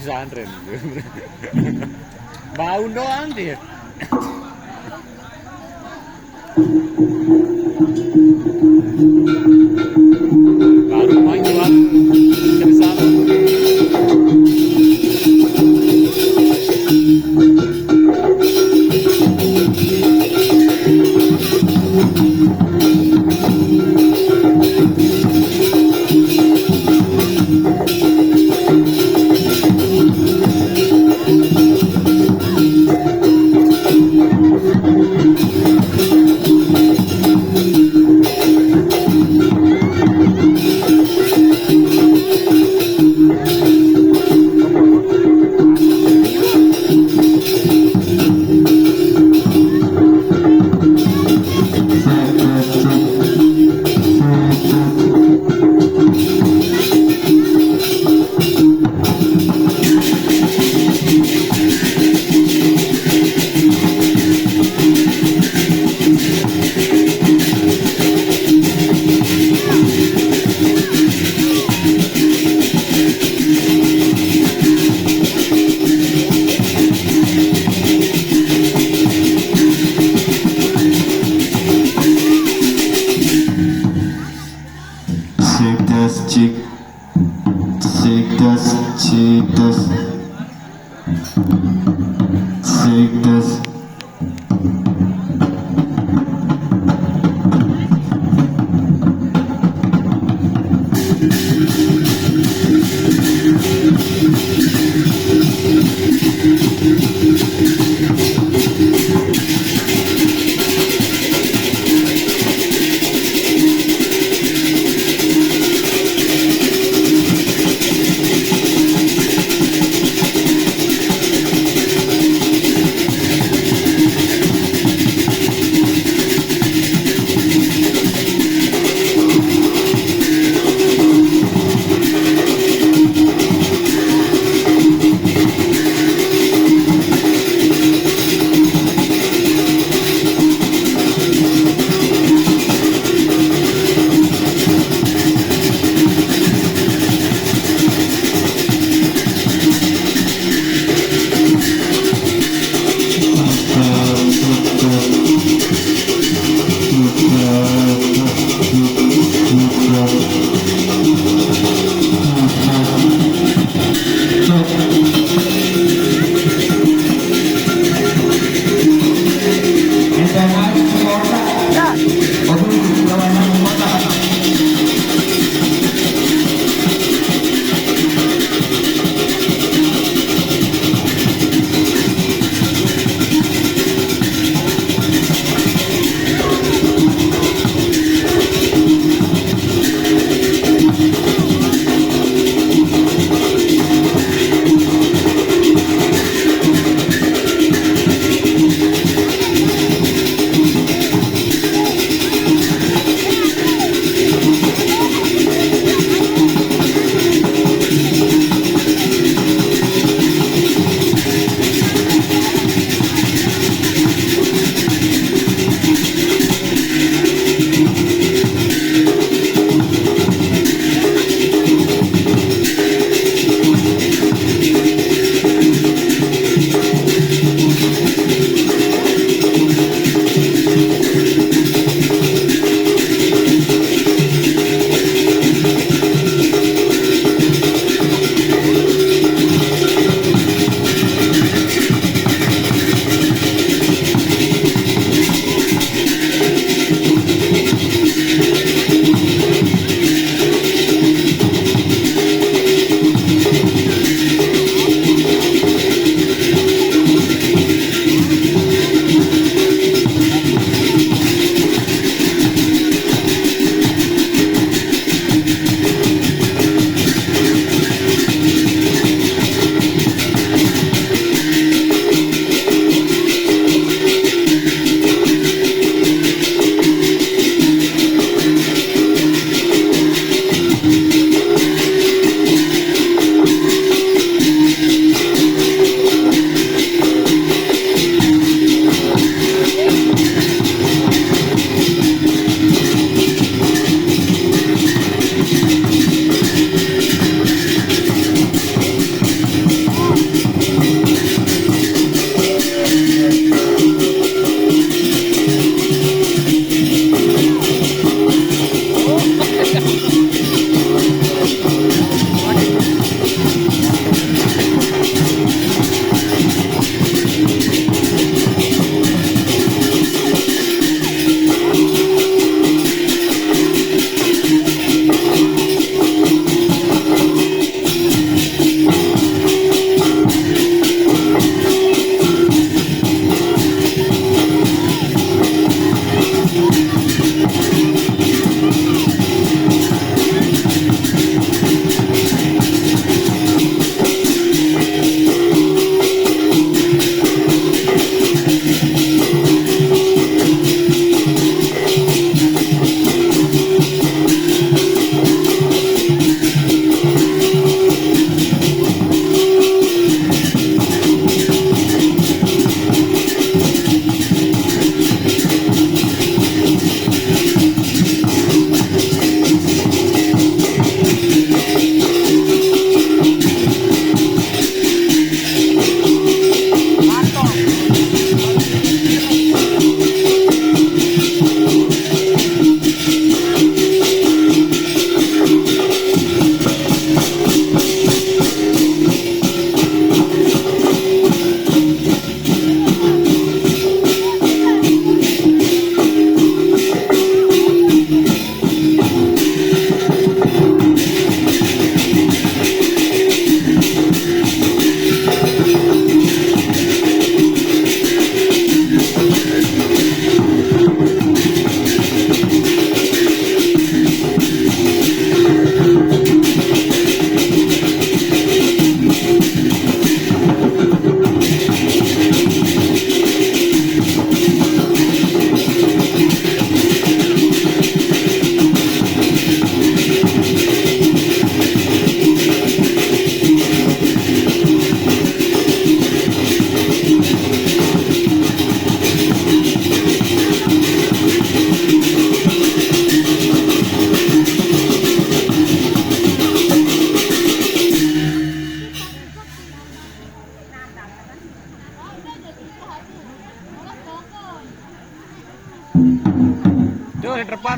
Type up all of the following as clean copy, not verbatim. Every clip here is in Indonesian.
Pesantren. Bau doang dia. Baru main jual ke sana.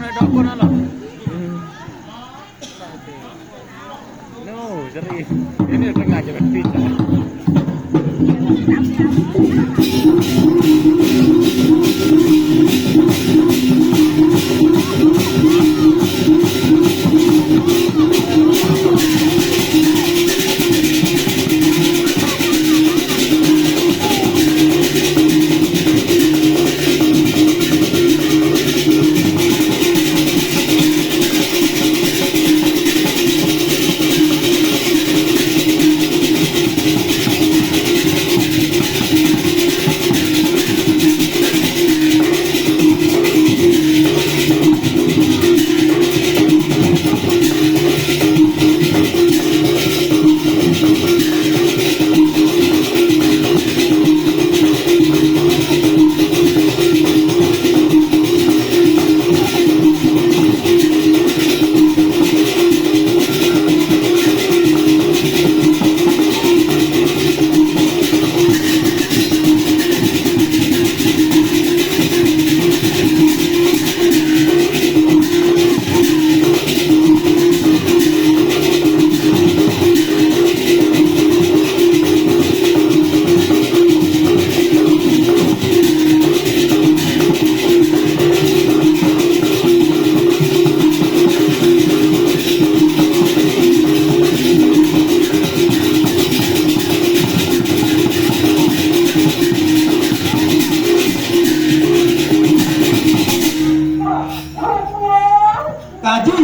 ada apa nalo? No, serius. Ini udah ngajak pizza. Kaji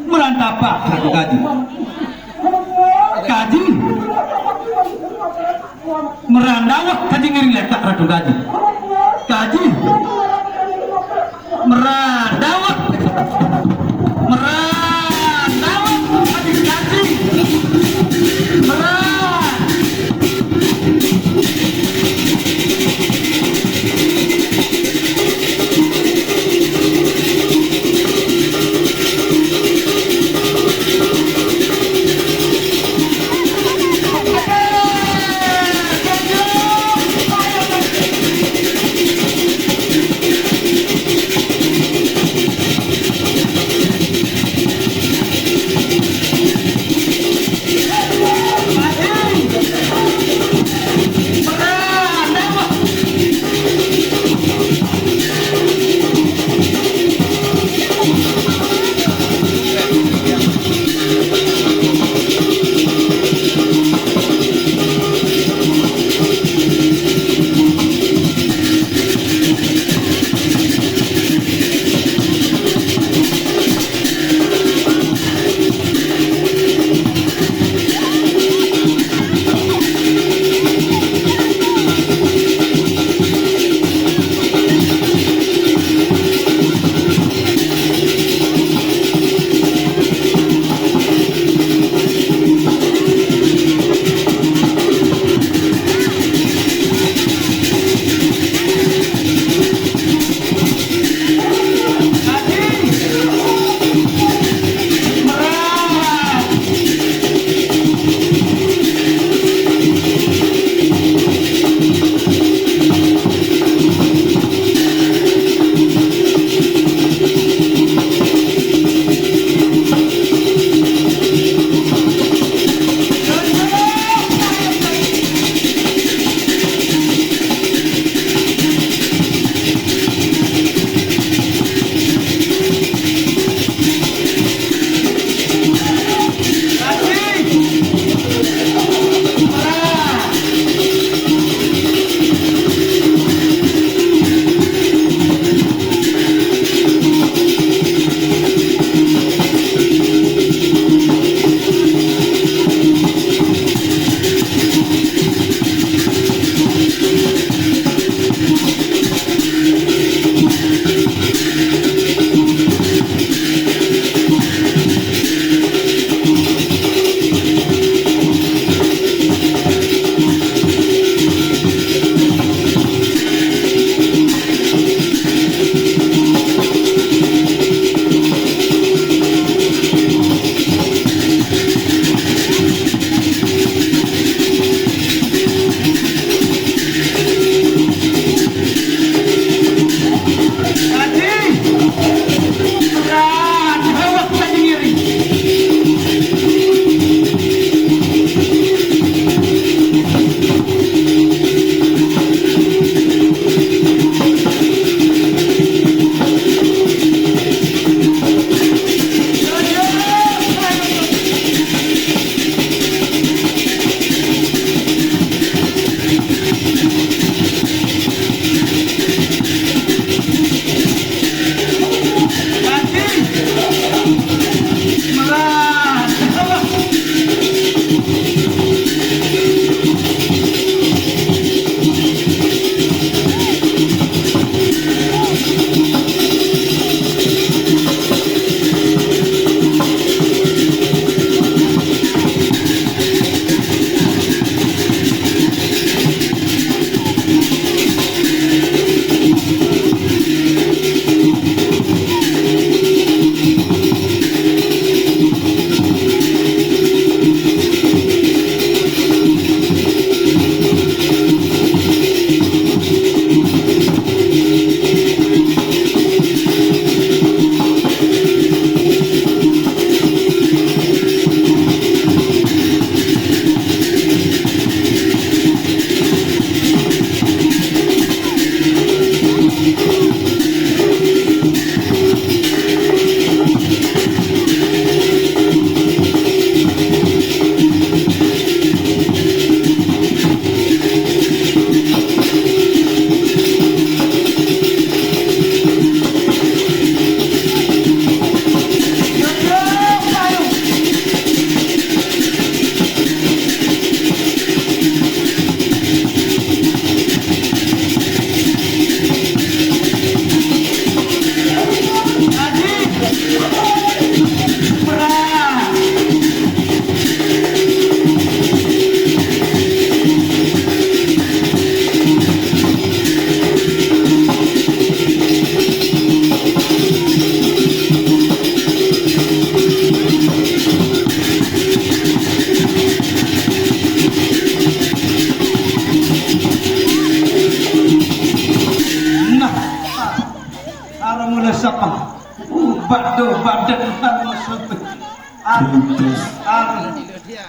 merantapak Ratu Kaji. Kaji merandawak kaji ngiring letak Ratu Kaji. Kaji merandawak kaji kaji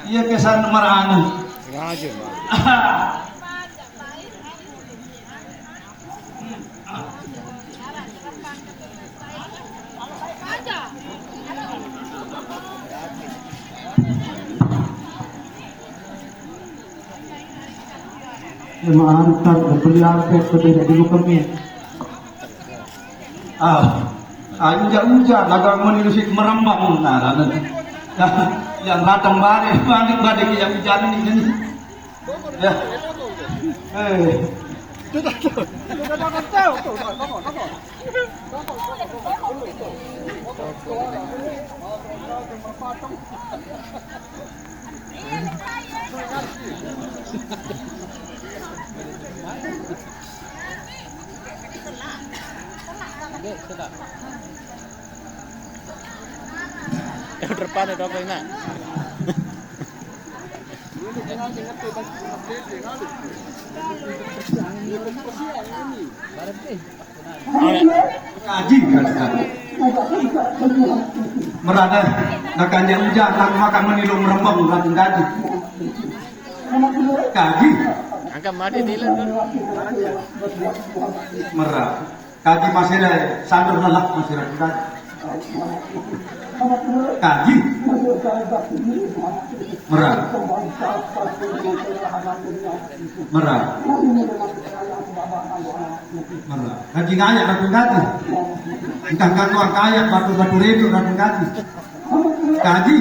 Iya kesan marani. Raja, Bang. Mantap, berlihat sudah dulu kami. Anja lagang menirusik merambang nah yang ratang balik yang hujan ini ya Yang depan itu apa ini? kaji merada nakanya hujan nak makan menilung merembang ratang kaji Angka mati dilan kan? merah kaji masih ada sadar lelah masih ada kaji merah kaji ngayak ratang kaji entah katuan kayak batu redo ratang kaji kaji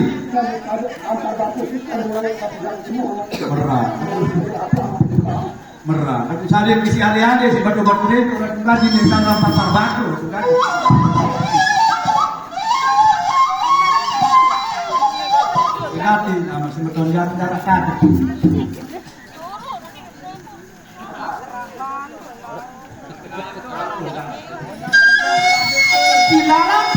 merah tapi saya misi alih-alih si batu redo ratang kaji minta pasar batu ratang kaji berarti masih betul jarak kaki di dalam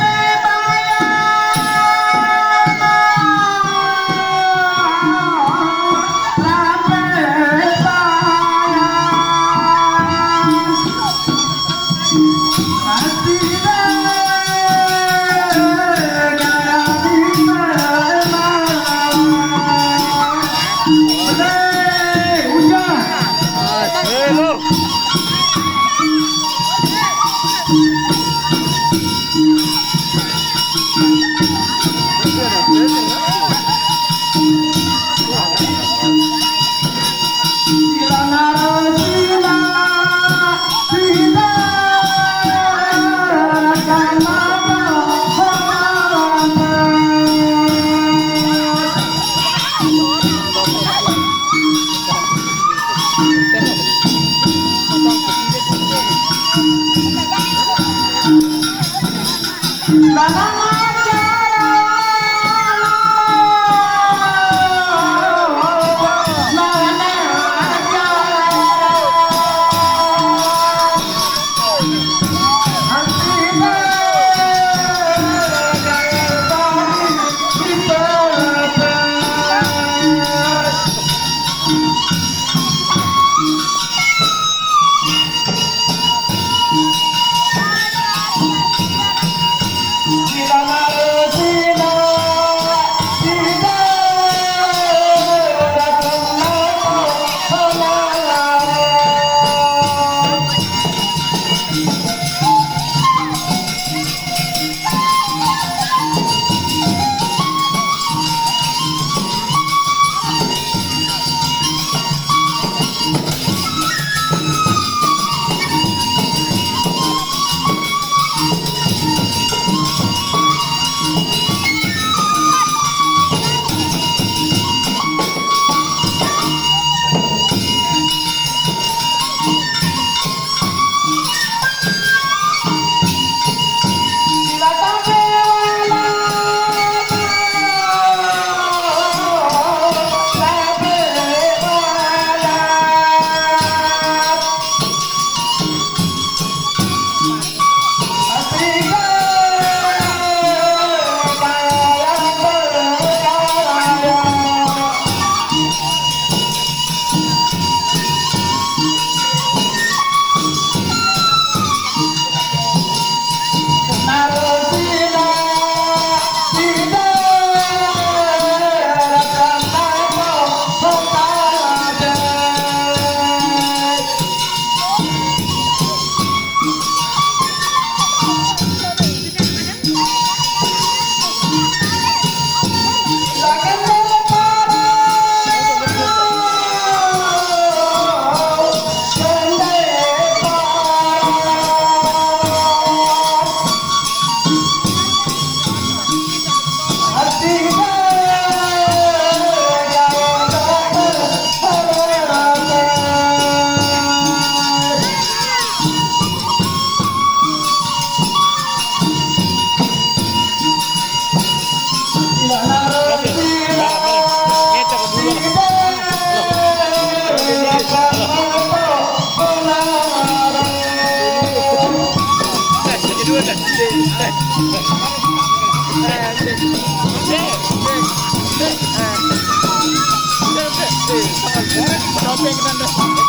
apa yang kita ada kado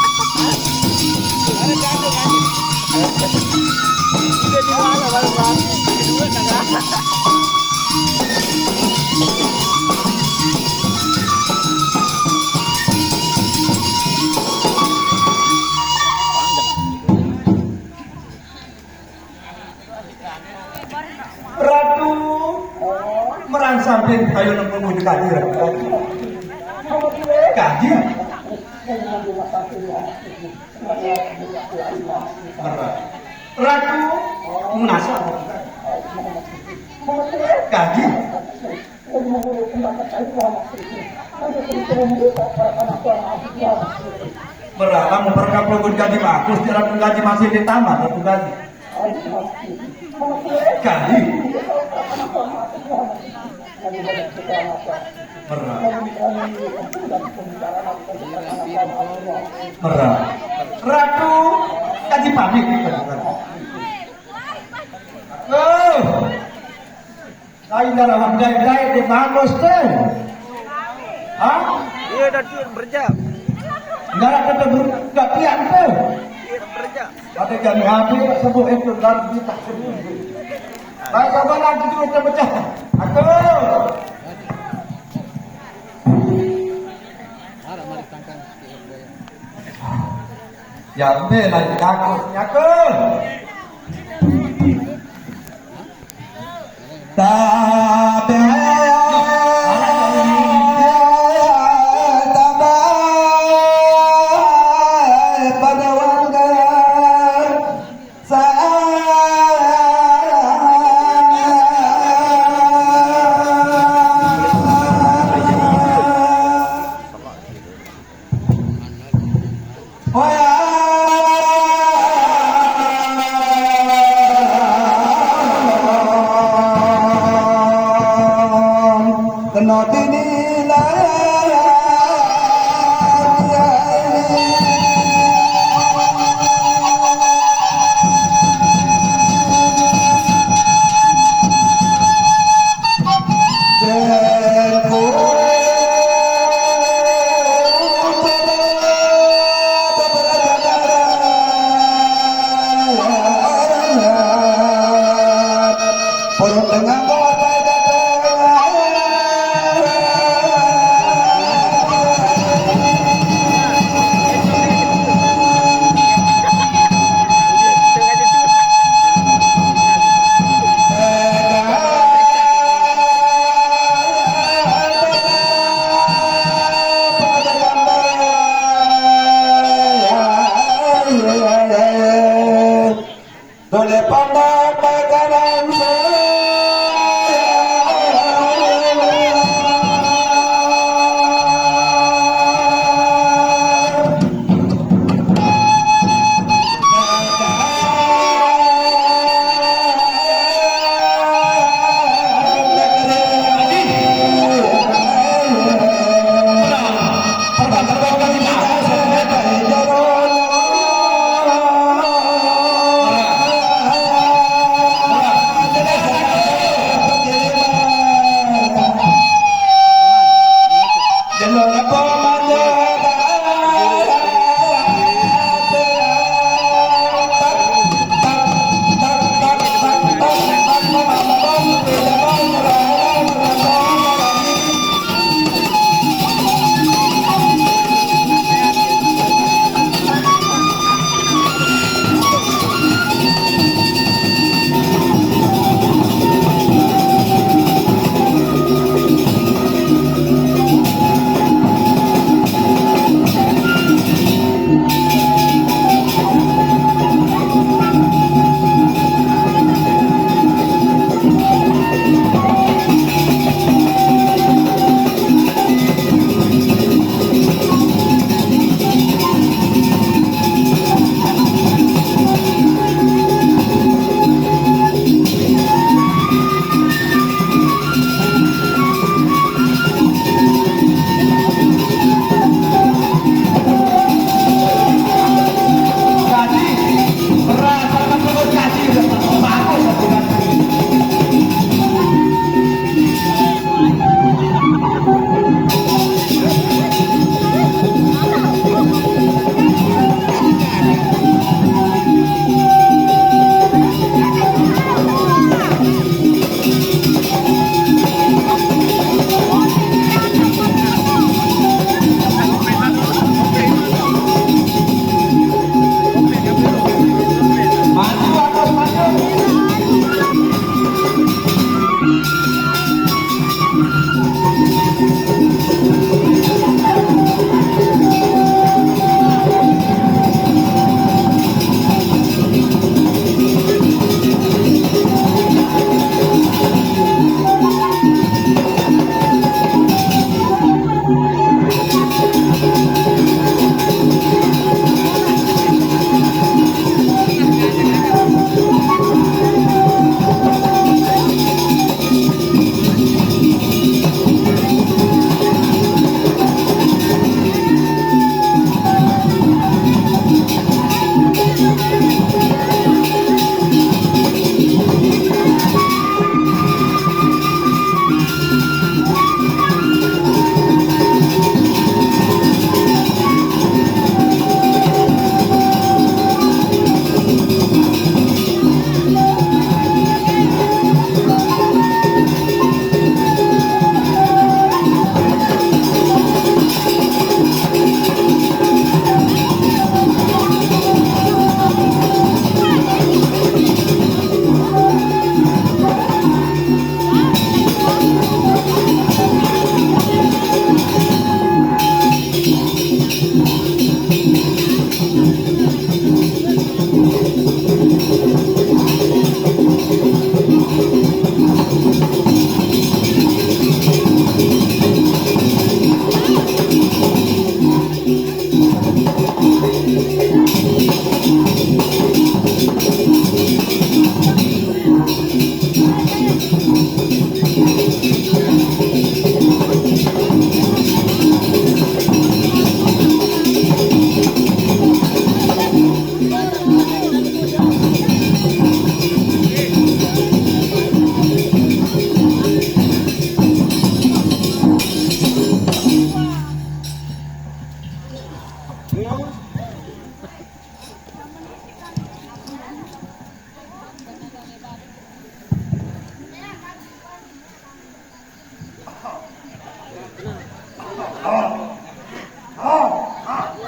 kan? Udah di mana baru bang? Kedua kagak. Ratu merang sampai kayu nemu di kaji kaji Ratu mengasah kaji berapa memperkap logon gaji bagus tidak gaji masih ditambah satu gaji gaji merah Ratu gaji pamit oh lain dalam gaya di bagus teh hah Iya dari berjam. negara kita bergantian tuh Iya berjam. ada jani habis sebuah itu dan kita semua baik apa lagi itu kita pecah aku ya be lagi aku nyaku tabe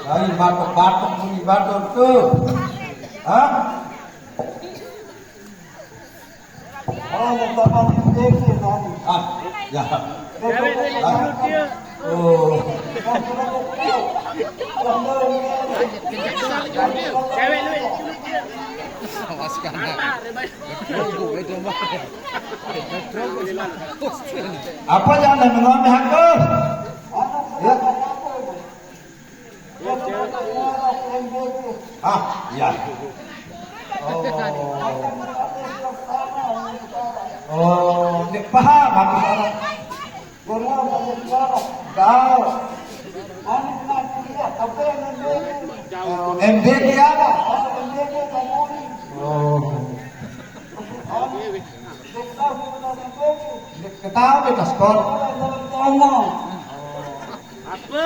Dari batuk-batuk bunyi batuk tuh. Hah? Oh, mau bapak ini tadi. Ah, ya. Cewek ini dulu dia. Oh. Cewek lu dulu dia. Apa yang anda mengalami aku? Ya. Ah, ya. Oh, dia paham aku sekarang. Kau MDG apa? Oh. Ketahui kita sekolah. Apa?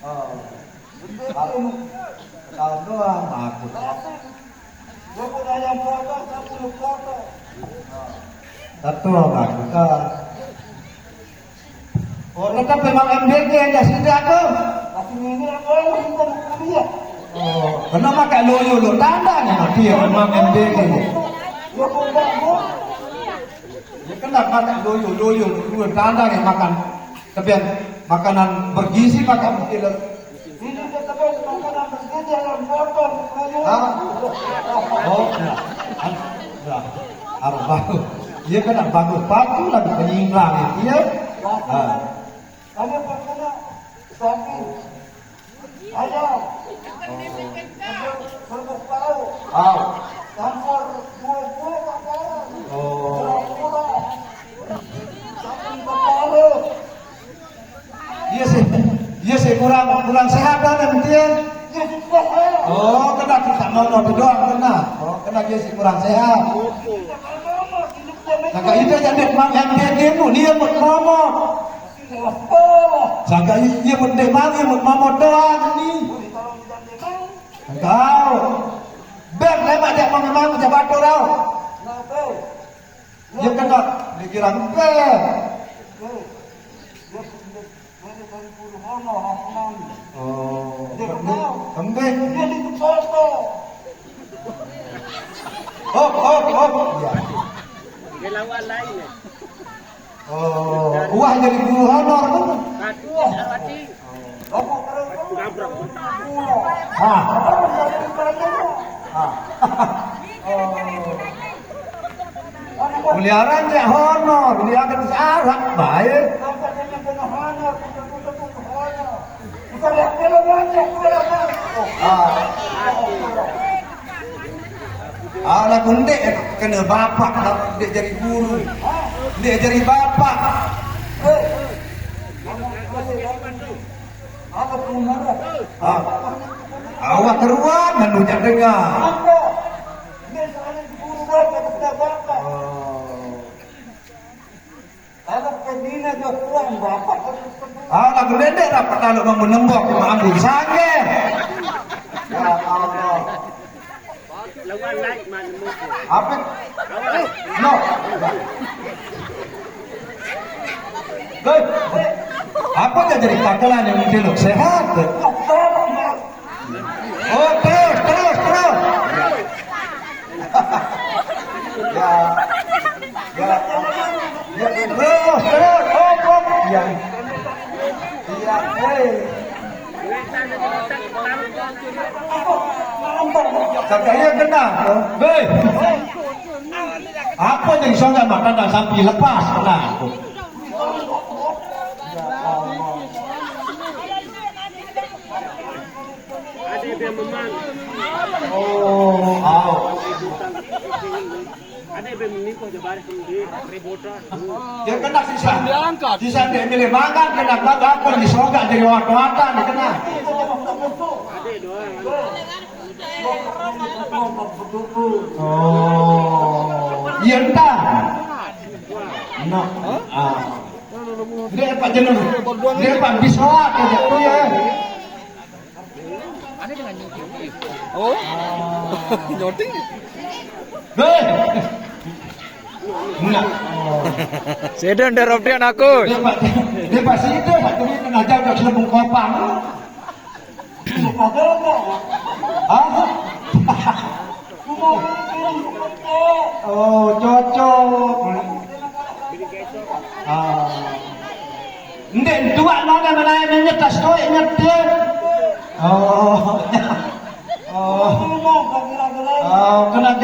Oh. Tahun doang aku. Satu aku kan. Oh, tetap memang MDG yang sudah aku. Oh, kenapa kayak loyo lo tandanya nanti ya memang MDG. Ya kenapa kayak loyo lo tanda yang makan. Tapi yang makanan bergizi makan mungkin. Oh, ya. Harus bagus. Dia kan bagus batu lagi penyeimbang itu ya. Kamu pernah sapi ayam berbau tahu campur buah-buah makanan murah-murah sapi berparu Dia sih kurang sehat kan dia. Oh, kena kita mau doang kena. Oh, kena dia sih kurang sehat. Saka itu jadi mang MDG tu dia mut momot. Saka dia mut demang dia mut momot doang ni. Engkau. Ber lemak dia memang jabat tau. Dia kena dikira ber. Oh, kembang. dia di foto Oh. Ya. dia lawan lain Oh, wah jadi guru honor kan? satu hati Ah. Peliharaan dia honor, dia akan sarap baik. Anak bundek kena bapak dia jadi guru, dia jadi bapak. Awak keruan dan ujak dengar. Lagu dedek dapat kalau mau menembok mampu sange. Ya Allah. lawan lain mana Apa? No. Apa dia jadi takalan yang mungkin sehat? Oh, terus. Ya, terus. Oh. Ya, Katanya kena. Apa yang bisa makan dan sapi lepas kena. ada dia memang ada yang menikah jabar sendiri rebotan Dia kena sisa. Sisa dia milih makan kena apa di soga jadi waktu-waktu dia kena. ada doang Oh, iya entah. No. Dia pak jeneng. Dia pak bisawat aja tuh ya. Oh, nyoding. Hei. Enggak. Oh. Sedon derop dia aku. Dia pasti itu, Pak. Jadi kena jauh dari selembung kopang. Hah? Oh, cocok. Ndek dua mana yang nyetas tu ingat dia. Oh. Oh, kena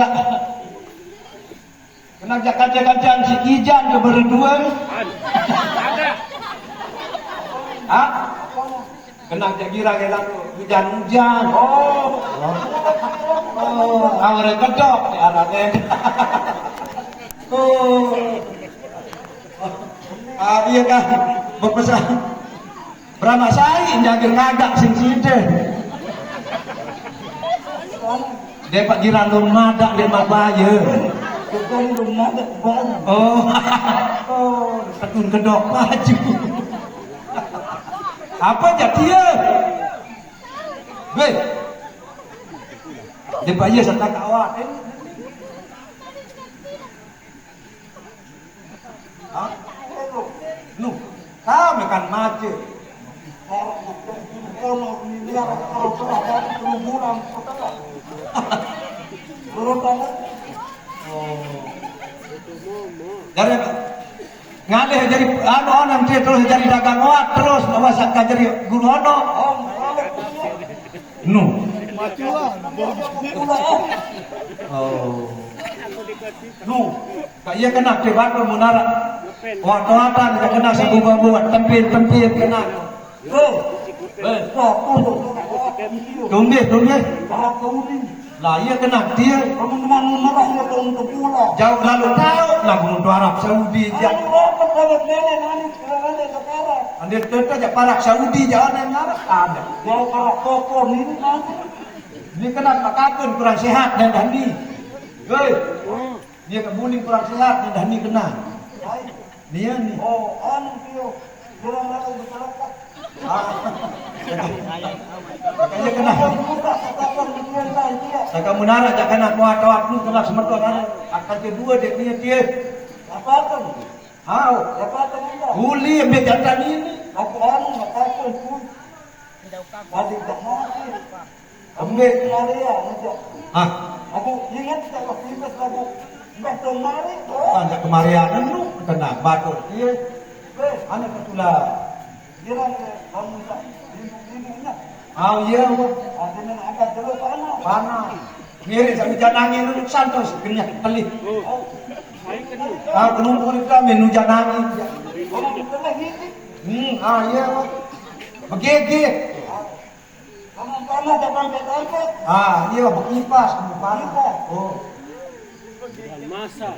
jak kaca-kaca si Ijan dia berdua. Hah? Kena jak gira-gira hujan-hujan. Oh, awalnya kedok di arahnya. Oh. Iya kan, berpesan. Berapa saya jagir ngagak sing sini. Dia pak jiran lumadak dia mak bayar. Oh, oh, tekun kedok baju. Apa jadi ya? Weh, dia bayar serta kawan. Hah? Nu, kau makan macet. Dari ngalih jadi anu terus jadi dagang oat terus awas akan jadi guru ono. Nu. Oh. Nu, kaya kena debat menara. Waktu-waktu dia kena sebuah-buat tempir kena. Tumbe. Lah iya kena dia. Jauh lalu tahu lah gunung Arab Saudi je. Ande tetap je parak Saudi jangan yang Arab ada. Jauh parak kokon ini nanti. Dia kena pakakun kurang sehat dan dani. Hei. Dia kebuning kurang sehat dan dani kena. Dia ni. Oh, anu dia. Dia nak bercakap. Kaya kena. Saka menara jak kena kuat-kuat nu kena semeton akan kedua dia. Apa tu? Hau, apa tu dia? Uli ambil jantan ini. Aku anu apa tu? Balik dah mati. Ambil Maria aja. Ah, aku ingat kalau tiba aku betul mari. Ada kemarian nu kena batu dia. Ana ketula. Dia kamu tak ini. Oh iya, ada yang agak terus panah. Mirip sama hujan angin itu santos, kenyang pelih. Penumpang itu kami hujan angin. Iya, begigit. Kamu datang ke kantor? Iya, berkipas, berkipas. Oh,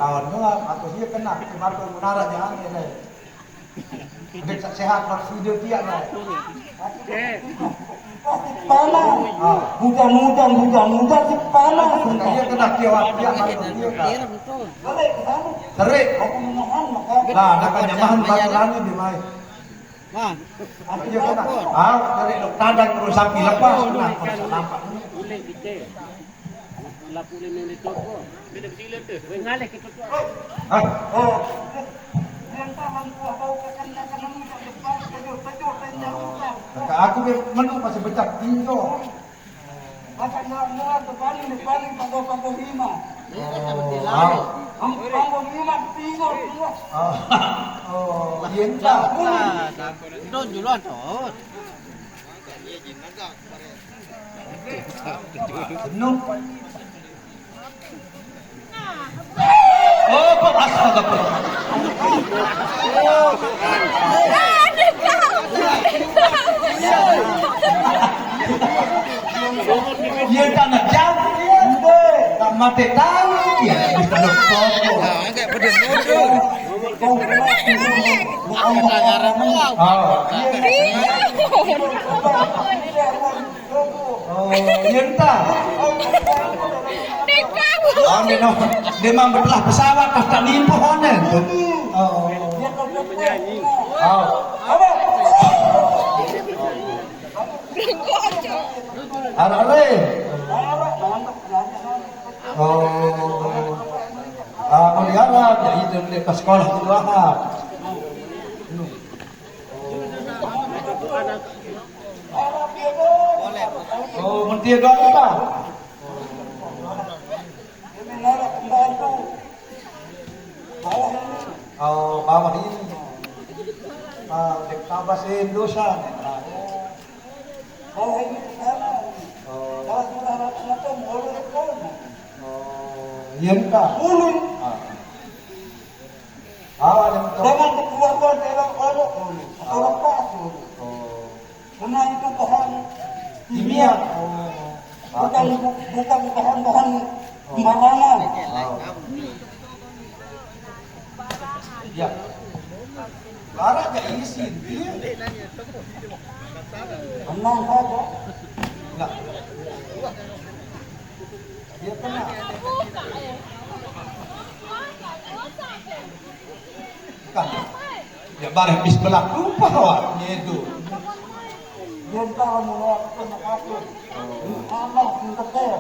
kawan doang, atau dia kena kemarin menara jangan ini. Dek sehat nak video tiap lah. Panah. Hujan si panah. Dia kena kiawat dia masuk dia kan. Terik. Lah, nak nyamahan baturan ni di mai. Apa dia kena? Terik tandang terus sampai lepas kena nampak. Boleh kita. Lapu ni ni toko. Beda kecil tu. Ngalih kita tu. Oh. Aku menung masih becak tinjo. Macam nak terbalik panggung lima. Panggung lima tinjo semua. Oh, iya. Don duluan toh. Penuh. Oh, kok astagfirullah. Dia tak nak jauh dia. Tak mati tahu dia. Dia tak nak foto. Agak pedes bodoh. Dia entah. Dia memang belah pesawat tak nimpuh honen. Oh. Arare. Oh. Melihat dia beli ke sekolah dulu ah. Oh, mentia doang apa? Oh, bawah ini. Dek bahasa Indonesia. Oh. Iya kah? Ulun. Jangan dikeluarkan dalam kalau pas. Karena itu bahan kimia. Bukan bahan-bahan sembarangan. Ya. Barat gak isi dia. Tenang saja. Enggak. Dia kena. Kan. Ya barang bis belak lupa awaknya itu. Dia tahu mulai kena apa. Allah mentekel.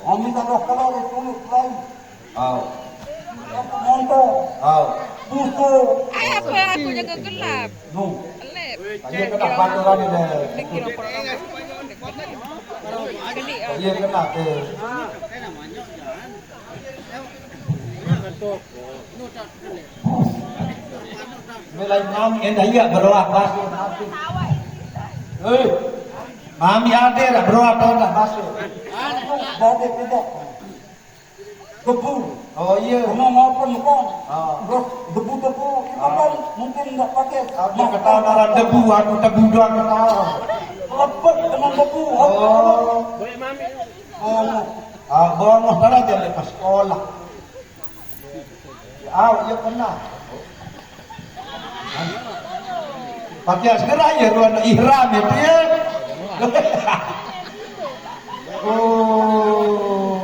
Kami kalau itu lain. Oh. Monto. Oh. Buku. Apa aku jaga gelap. No. Gelap. Dia kena paturan dia. Kira program. Dia kena ke. Melai mami enda iya berolah baso. Mami ada dah berolah dah baso. Ada tidak. Debu. Oh iya. Mau pun kan. Debu-debu itu kan mungkin enggak pakai. Aku kata naran debu, aku debu doang kata. Lepet dengan debu. Oh. Boleh mami. Oh. Bonoh dah dia lepas sekolah. Iya pernah. Pakai segera ya ruang ihram itu ya. Oh.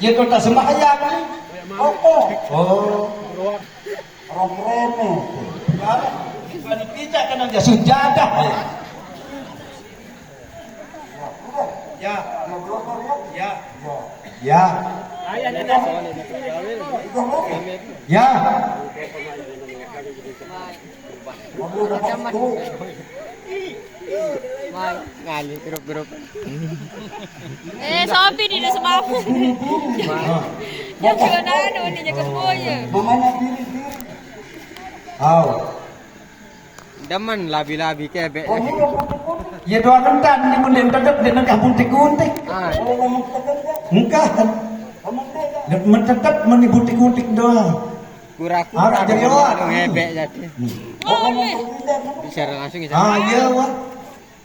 Ya tu tak sembahyang ni. Oh. Orang reme. Kalau pijak kena dia sujadah ya. Ya. Ya. Ya. Ayah ni dah. Ya. Mai, ngali grup-grup. Sopi di sebab. Yang kena ni jaga boya. Mana diri. Au. Daman labi-labi kebek. Ya doa kentan ni mendem tetap dia nak buntik-buntik. Engkau kan. Mentetap menibutik-butik doa. Kuraku. Arah jadi awak. Hebek jadi. Boleh. Bisa langsung bisa. Iya wah.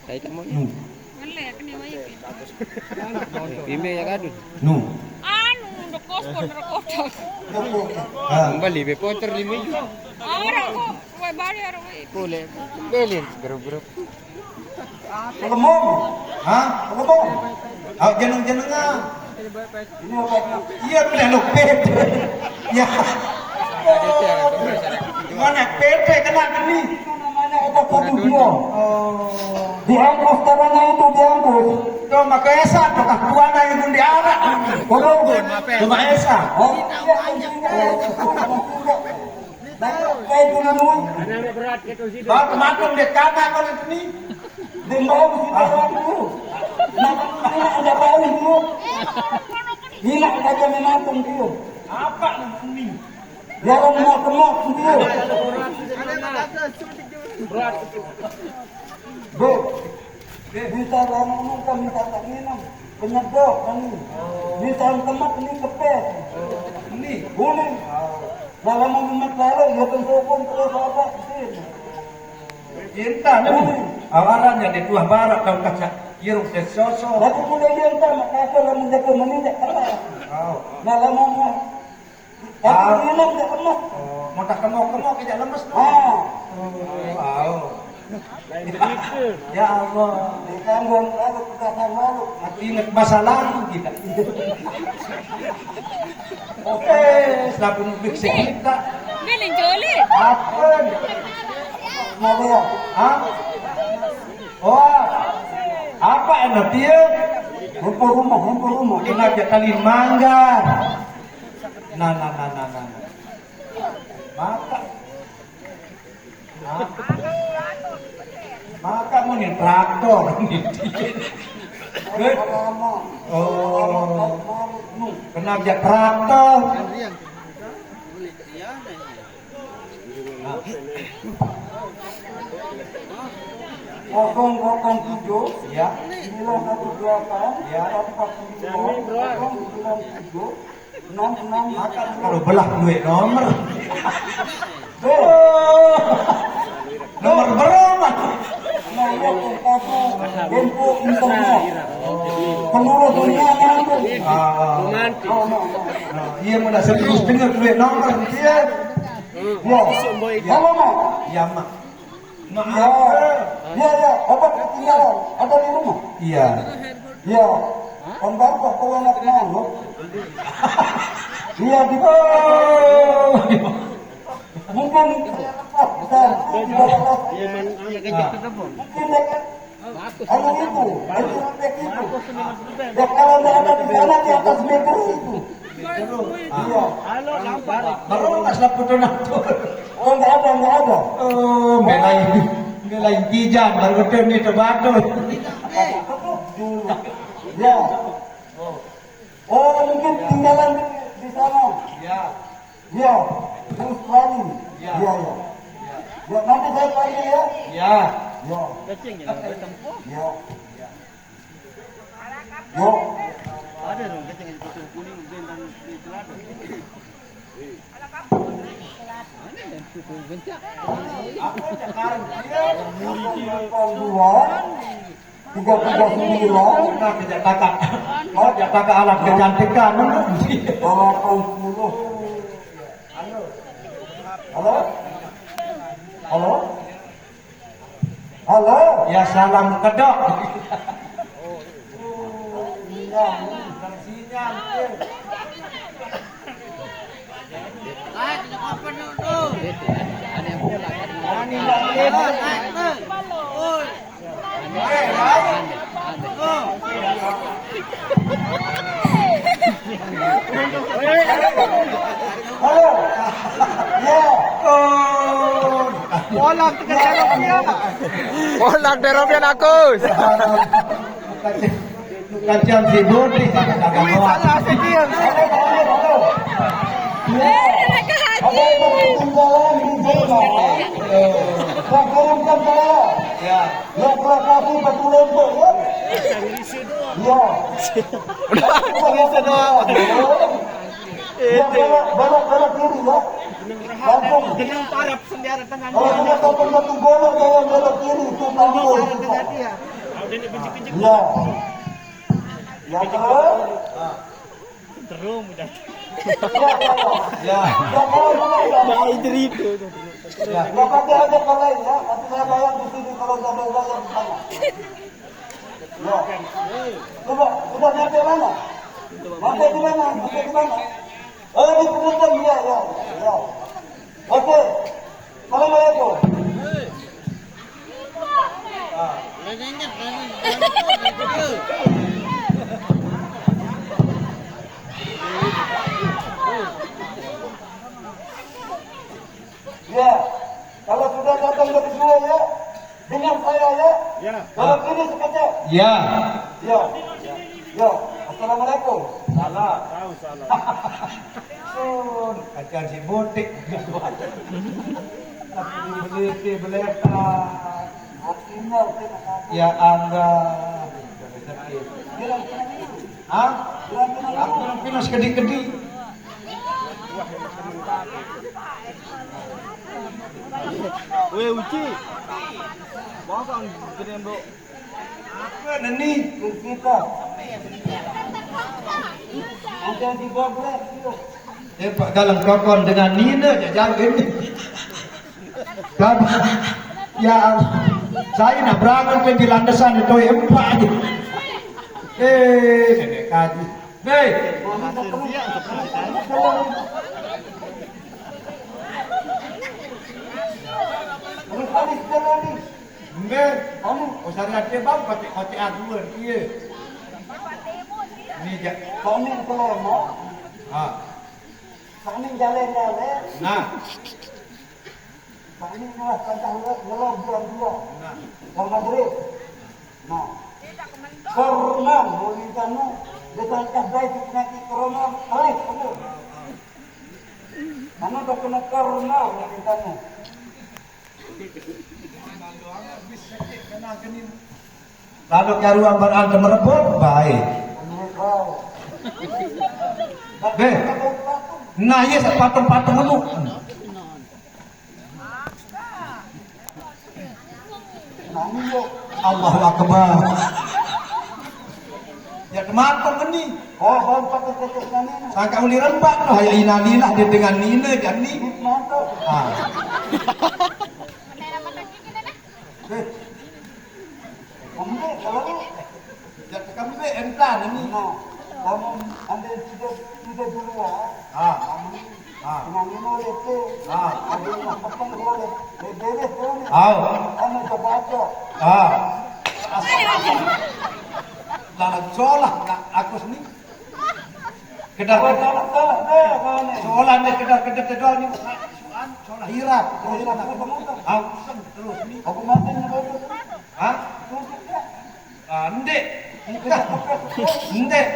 Saya tak mau. Boleh kena bayar. Bimbe ya kadun. Nu. Anu udah kos kotak. Kembali be poter 5 juta. Orang kok kue bayar kue. Boleh. Belin grup-grup. Kelemong. Hah? Kelemong. Jeneng-jenengan. Iya benar lu PT. Ya. Mana PT kena gini? Namanya ada kedua. Diangkut sekarang itu diangkut. Tuh maka esa tukang tuana itu diarak. Kodong. Cuma esa. Oh. Kayak dulu nu. Anak berat ke tu situ. Oh, kematung dia kanak kalau ini. Dembau kita dulu. Nak ada bau dulu. Hilang saja menatung dia. Apa ini? Dia orang kemok dia. Berat. Bu. Bisa langsung kami tak minum. Penyedot kami. Bisa kemok ini kepes. Ini boleh. Dalam memet lalu ya pensokon terus apa sih? Cinta nih. Awaran yang di tuah barat kau kaca irung sesosok. Lalu mulai dia entah maka kalau menjaga menindak keras. Dalam mau. Aku minum tak lemas. Mau tak kemok tidak lemas. Lain begitu. Ya Allah. Ditanggung lalu kita malu. Mati ingat masa lalu kita. Oke, sabun fiksi kita. Milih jolit. Apa? Maria. Hah? Oh. Apa enak dia? Rumput rumah. Kena dia kali mangga. Nah. Maka mau nih traktor nih. Oh, kena aja traktor. Kokong 7 ya 918 ya 497 66 akan kalau belah duit nomor. Nomor berapa? Penurut dunia nyambung. Iya mudah serius dengar duit nomor dia. Ya, ya mak. Ya, obat ketinggalan ada di rumah. Iya. Ya, kembar kok kau anak mana? Iya di. Mungkin besar. Anu itu, ya kalau ada di sana di atas meter itu. Iya. Baru nggak foto nato. Oh nggak ada. Oh melai gijan baru betul nih tobato. Ya. Oh mungkin tinggalan di sana. Ya. Ya. Terus lagi. Ya. Ya. Ya nanti saya panggil ya. Ya. Ya. Ya. Yo. Ada dong kacang yang potong kuning dan di celana. Apa sekarang dia dua 339 nah tidak kakak. Oh, ya kakak alat kecantikan. 80. Halo? Ya salam kedok. Polak derobian aku. Kacang si Budi dagang bawah. Dengan parap sendiri tangan Kalau punya token batu golok yang belok kiri itu tampil. dia. Ya. Ya terus. Terus mudah. Ya. Ya kalau itu. Ya. Ya pakai aja kalau lain ya. Nanti saya bayar di sini kalau saya bayar di sana. Ya. Sudah nyampe mana? Nyampe di mana? Oh di penonton ya. Oke. Assalamualaikum. Ya, kalau sudah datang dari semua ya, dengan saya ya. Ya. Kalau ini sekejap. Ya. Ya. Ya. Assalamualaikum. Salam. Kacang si butik. Beli ya Angga. Hah? Aku bilang pinas kedi-kedi. Weh uci. Bawa kan gede bro. Apa nani? Kita. Ada di bawah Pak dalam kokon dengan Nina jajan ini. Dan ya saya nak berangkat ke landasan itu empat aja. Nenek kaji. Hei. Enggak, kamu usah lihat bang, kote aduan dia. Ini jak, kamu kalau mau, Kami jalan-jalan. Nah. Kami malah kantah ngelor dua. Nah. Yang maghrib. Nah. Corona, mulitano. Betul baik penyakit corona. Baik, betul. Mana dah kena corona, mulitano. Lalu karuan berada merebut, baik. Be, nah iya patung-patung itu. Allahu Akbar. Ya kematung ini. Oh, patung ini. Sangka uli rembak, noh ya inalilah dia dengan nina jadi. Ah. Ya kami be entah ini. Kamu anda tidak dulu ya. Dengan ini itu. Ada yang potong boleh. Beres tu. Anda coba aja. Lalu solah aku sini. Kedar solah ni kedar ni. Solah hirap. Terus ni. Aku mati ni baru. Ndek. Ndek.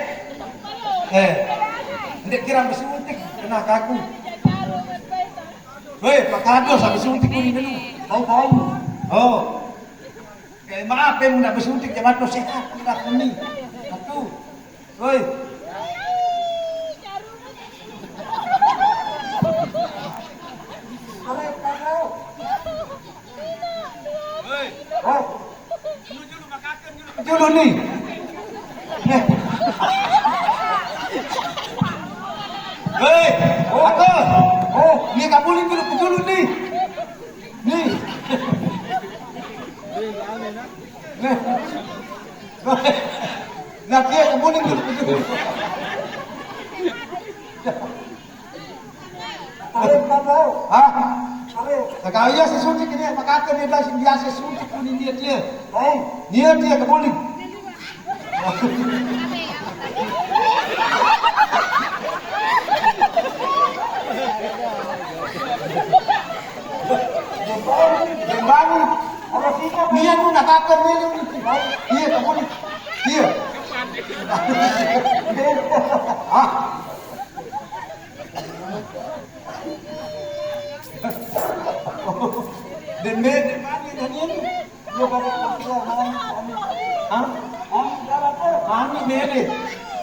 Ndek kira mesti suntik kena kaku. Weh, Pak Kado sampai suntik ni dulu. Tahu. Oh. Kayak maaf nak bersuntik jangan tu sehat tidak kuning. Satu. Woi. Dulu ni. Hei, aku. Ni tak boleh dulu ni. Ni. Nak dia tak boleh dulu. Sekarang ia sesuntik ini, maka akan dia dah biasa suntik kuning dia. Dia tak boleh. Bangun. Dia tu nak akan milih ni. Dia tak boleh. Dia. Dan dia mana ni? Dia balik Kami milih.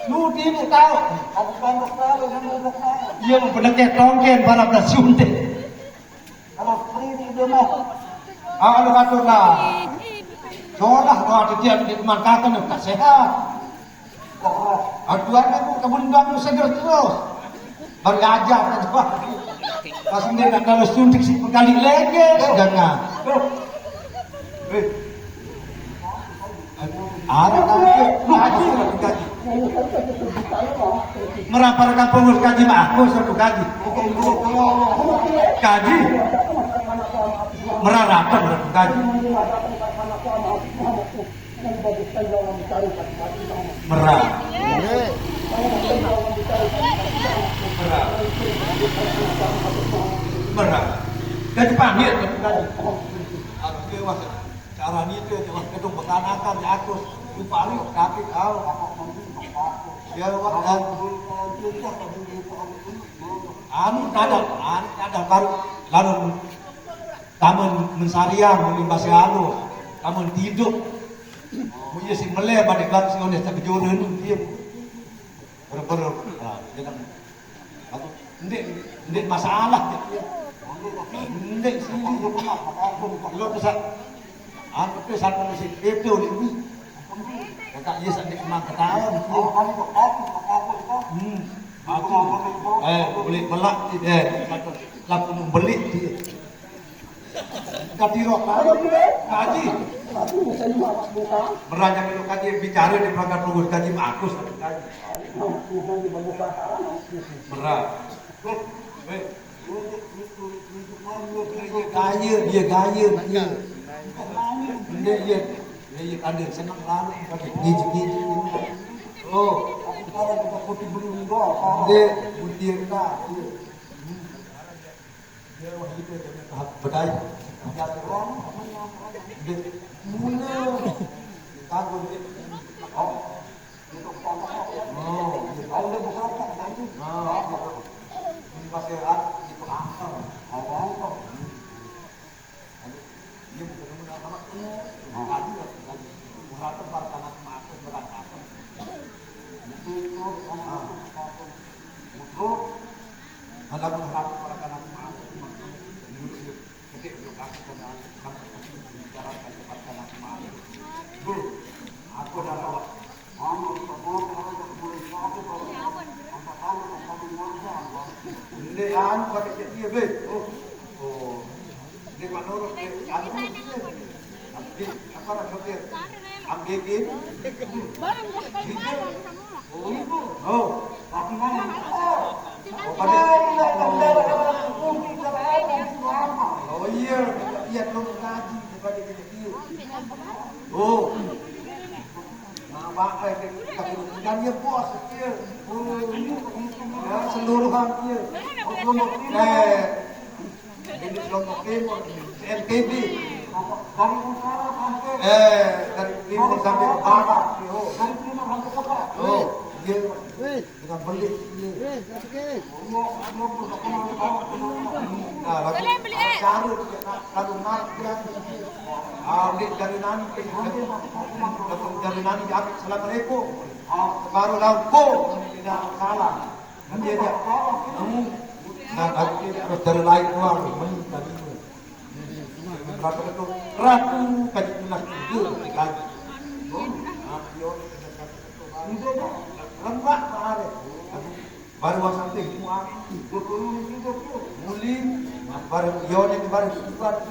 Lu tidak tahu. Dia memperdekat tongken para bersuntik. Kalau free dia mau. Kalau katalah. Solah kalau dia dimanfaatkan tak sehat. Tuan aku kebundang seger terus. Berajar kan tuan. Pas dia nak kalau suntik si sekali lagi jangan. Ada kaji. Meraparkan pengurus kaji aku satu kaji. Kaji. Merarakan kaji. Merah. Merah. Kaji pamit kaji. Dia wah cara ni tu cuma kedung berkanakan aku lupa lu tapi kau dia waktu ada baru lalu taman mensariang melimpasi halus taman tidur punya si meleh pada kelas sekolah tak kejuran dia ber aku ndek masalah ndek sini lu bisa aku tu satu mesin itu ni kata dia sampai kemang ketahuan aku boleh belak satu lapu beli dia kati rok kaji beranjak dulu kaji bicara di belakang pengurus kaji aku satu kaji berat gaya dia dia ada senang lalu pakai gigi. Oh, kita orang kita putih belum dua. Dia putih enggak. Dia wahid dia tahap bedai. Dia terong. Dia mula. Tahu dia. Oh. Oh, kalau dia bukan tadi. Ini pasaran itu apa? Apa? Dia bukan sama ini. Tadi berapa tanah masuk berapa? Itu ada berharap para tanah masuk. Jadi lokasi tanah bicara tempat tanah masuk. Bu, aku dah tahu. Ini an pakai dia be. Oh. Dia menurut dia anu dia. Abdi apa namanya? Abdi ini. Oh. Tapi mana? Oh, pada. Oh iya, iya belum ngaji kepada dia. Oh. Dan dia bos dia. Ya, seluruhan dia. Ini kelompok timur, NTB. Dari utara sampai dari timur sampai ke barat. Dari timur sampai ke barat. Oh, dia dengan beli dia. Nah, lagi cari kalau nak dia dari nanti dari nanti assalamualaikum baru lampu tidak salah nanti dia nah lagi terus dari lain keluar tadi berapa itu ratu tadi pulang itu lagi lembak hari baru sampai semua muli baru yon yang baru buat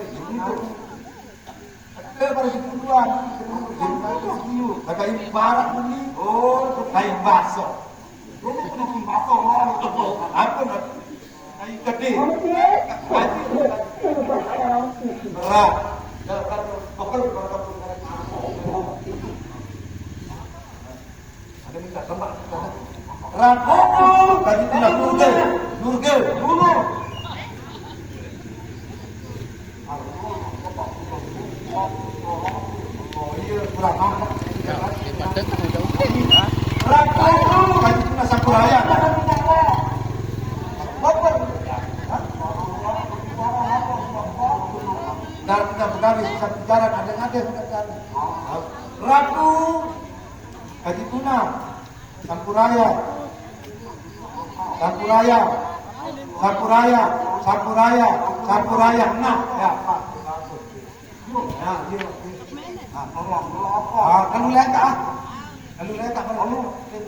baru kebutuhan kayak barat ini kayak baso apa kayak gede berat ada minta tembak ratu tadi tidak nurgel oh iya kurang apa ratu tadi kena sakuraya dan kita berkali satu jalan ada ratu Haji Tuna Sampuraya nah ya Pak ya dia kalau lihat baru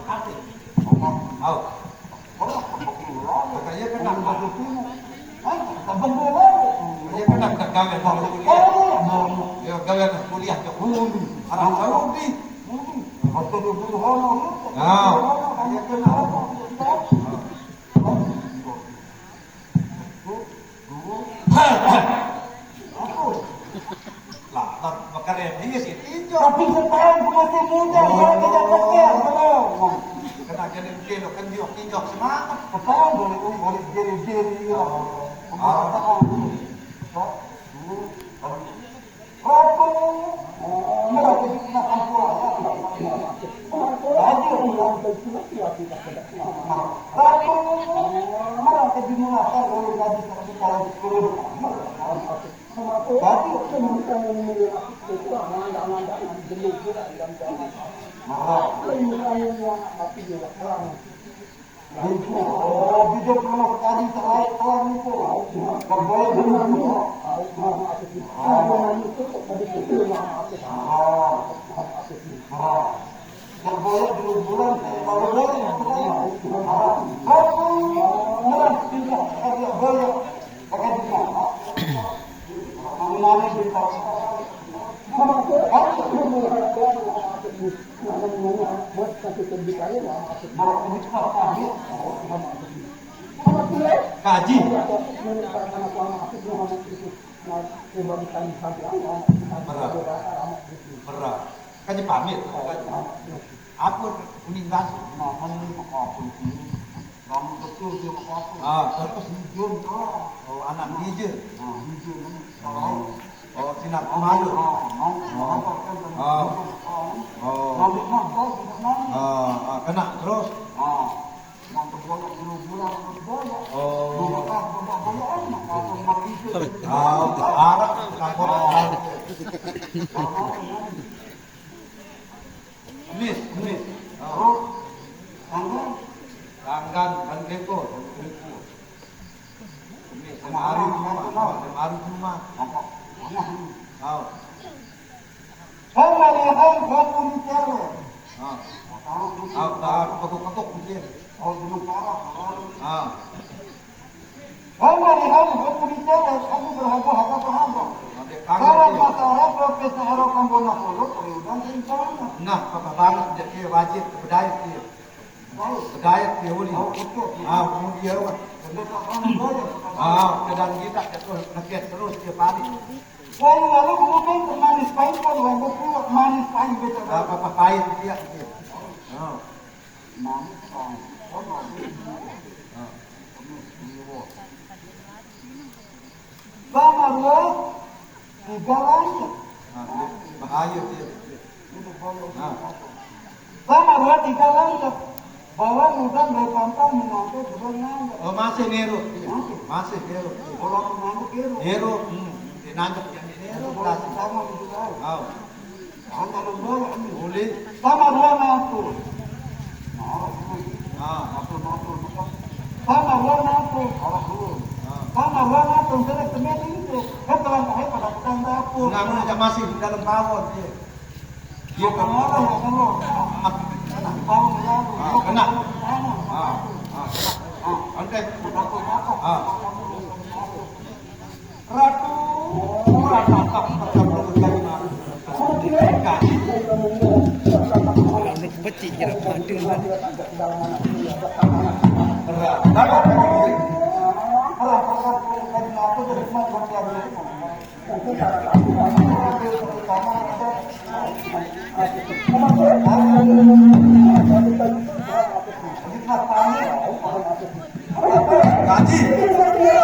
hati katanya kena dia kena gawe kuliah ke Arab Saudi tapi sekarang masih muda kena jadi kilo kan diok semangat sekarang boleh diri kaji berat kaji pamit aku meninggal terus terus Oh, anak DJ. Oh, sinar Melayu. Kena terus. Arah lapor. Mis. Langgan dan Deko. Kemari cuma. Ketuk mungkin. Nah, apa banget jadi wajib budaya dia. Budaya dia uli. Kemudian sedang kita terus nakit terus dia balik. Lalu kemudian manis pahit kalau manis pahit betul. Apa pahit dia. Manis pahit. Sama dua, tiga lagi. Bahaya dia. Sama dua, tiga lagi. Bawa mudah berpantang menantu sebenarnya. Oh masih Nero. Masih Nero. Kalau menantu kiri. Nero. Nanti Nero kasih. Sama juga. Anda lumba ini. Boleh. Sama dua nantu. Sama dua nantu. Sama dua nantu. Jadi temen itu. Ketelan saya pada petang dapur. Nggak masih di dalam pawon dia. Dia kemana ya kamu? Kena. Oke. Ratu tak perlu jadi malu. Becik kira padu. Gaji berandam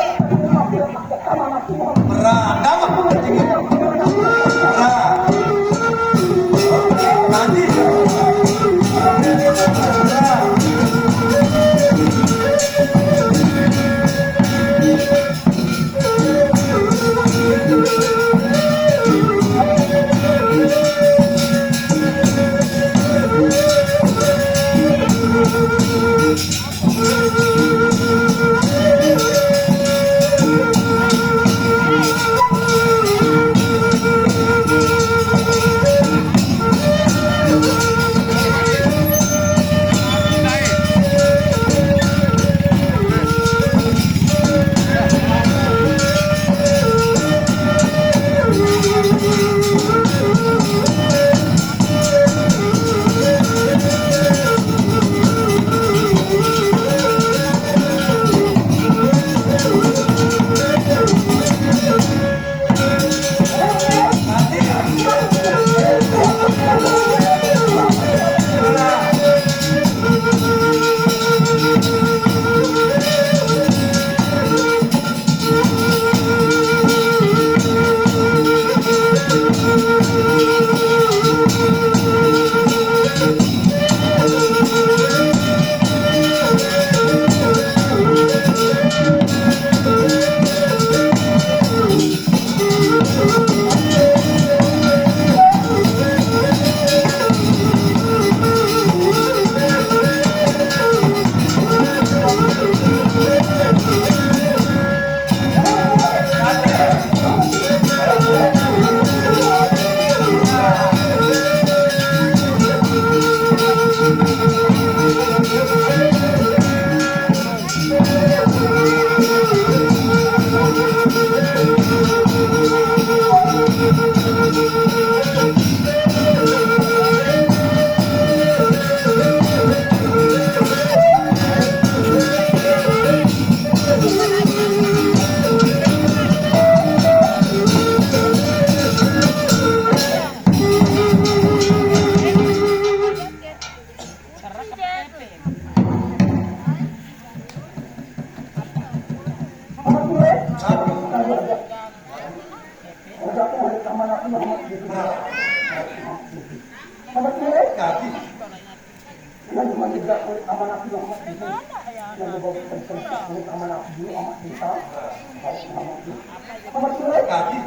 Kaji.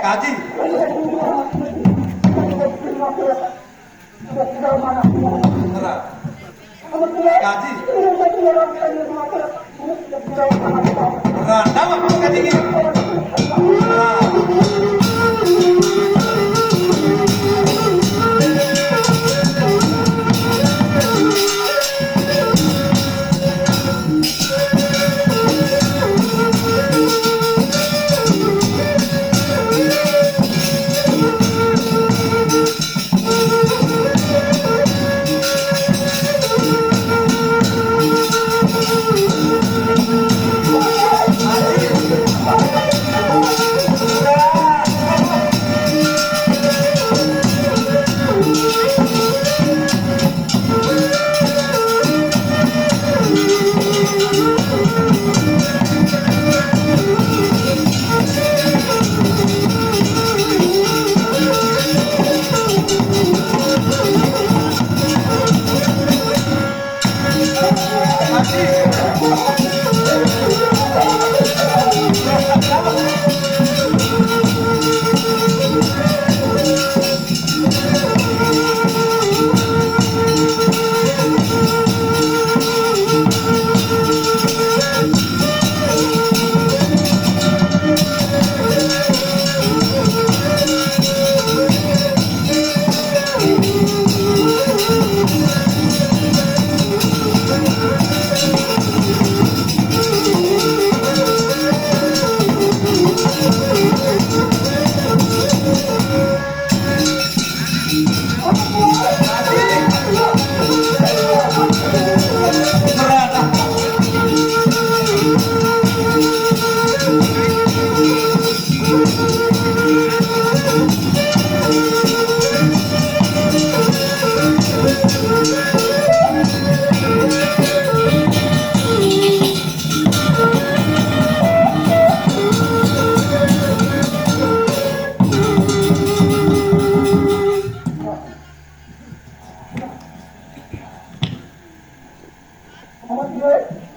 Kaji. Kaji. Kaji. Randa apa kaji ini?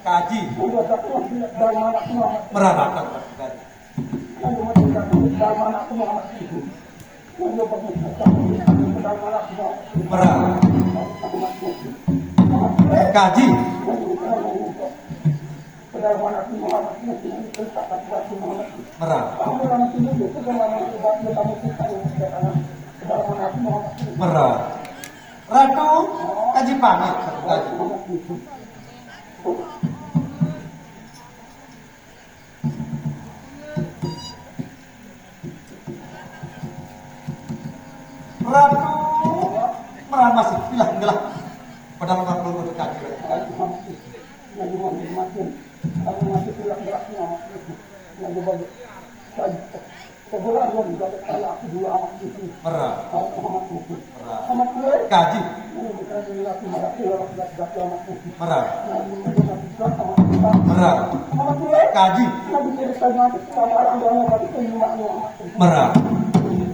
Kaji. Meratakan kaji. Kaji. Ratu kaji pamit kaji. Ratu masih bilang gelah pada orang belum dekat. Kaji. Kaji.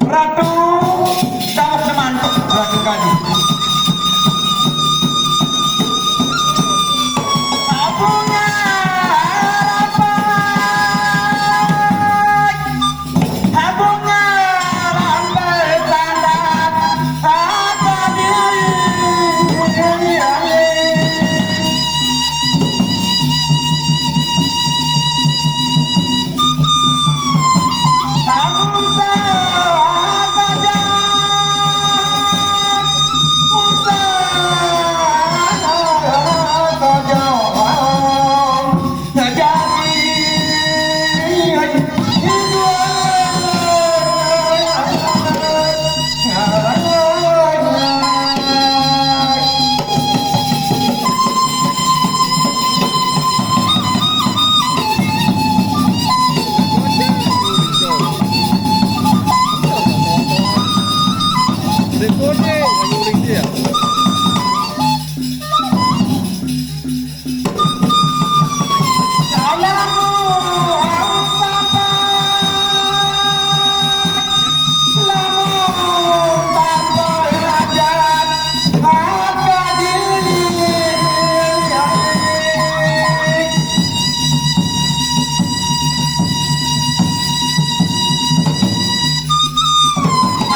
Ratu sangat semangat Ratu Kaji. Saja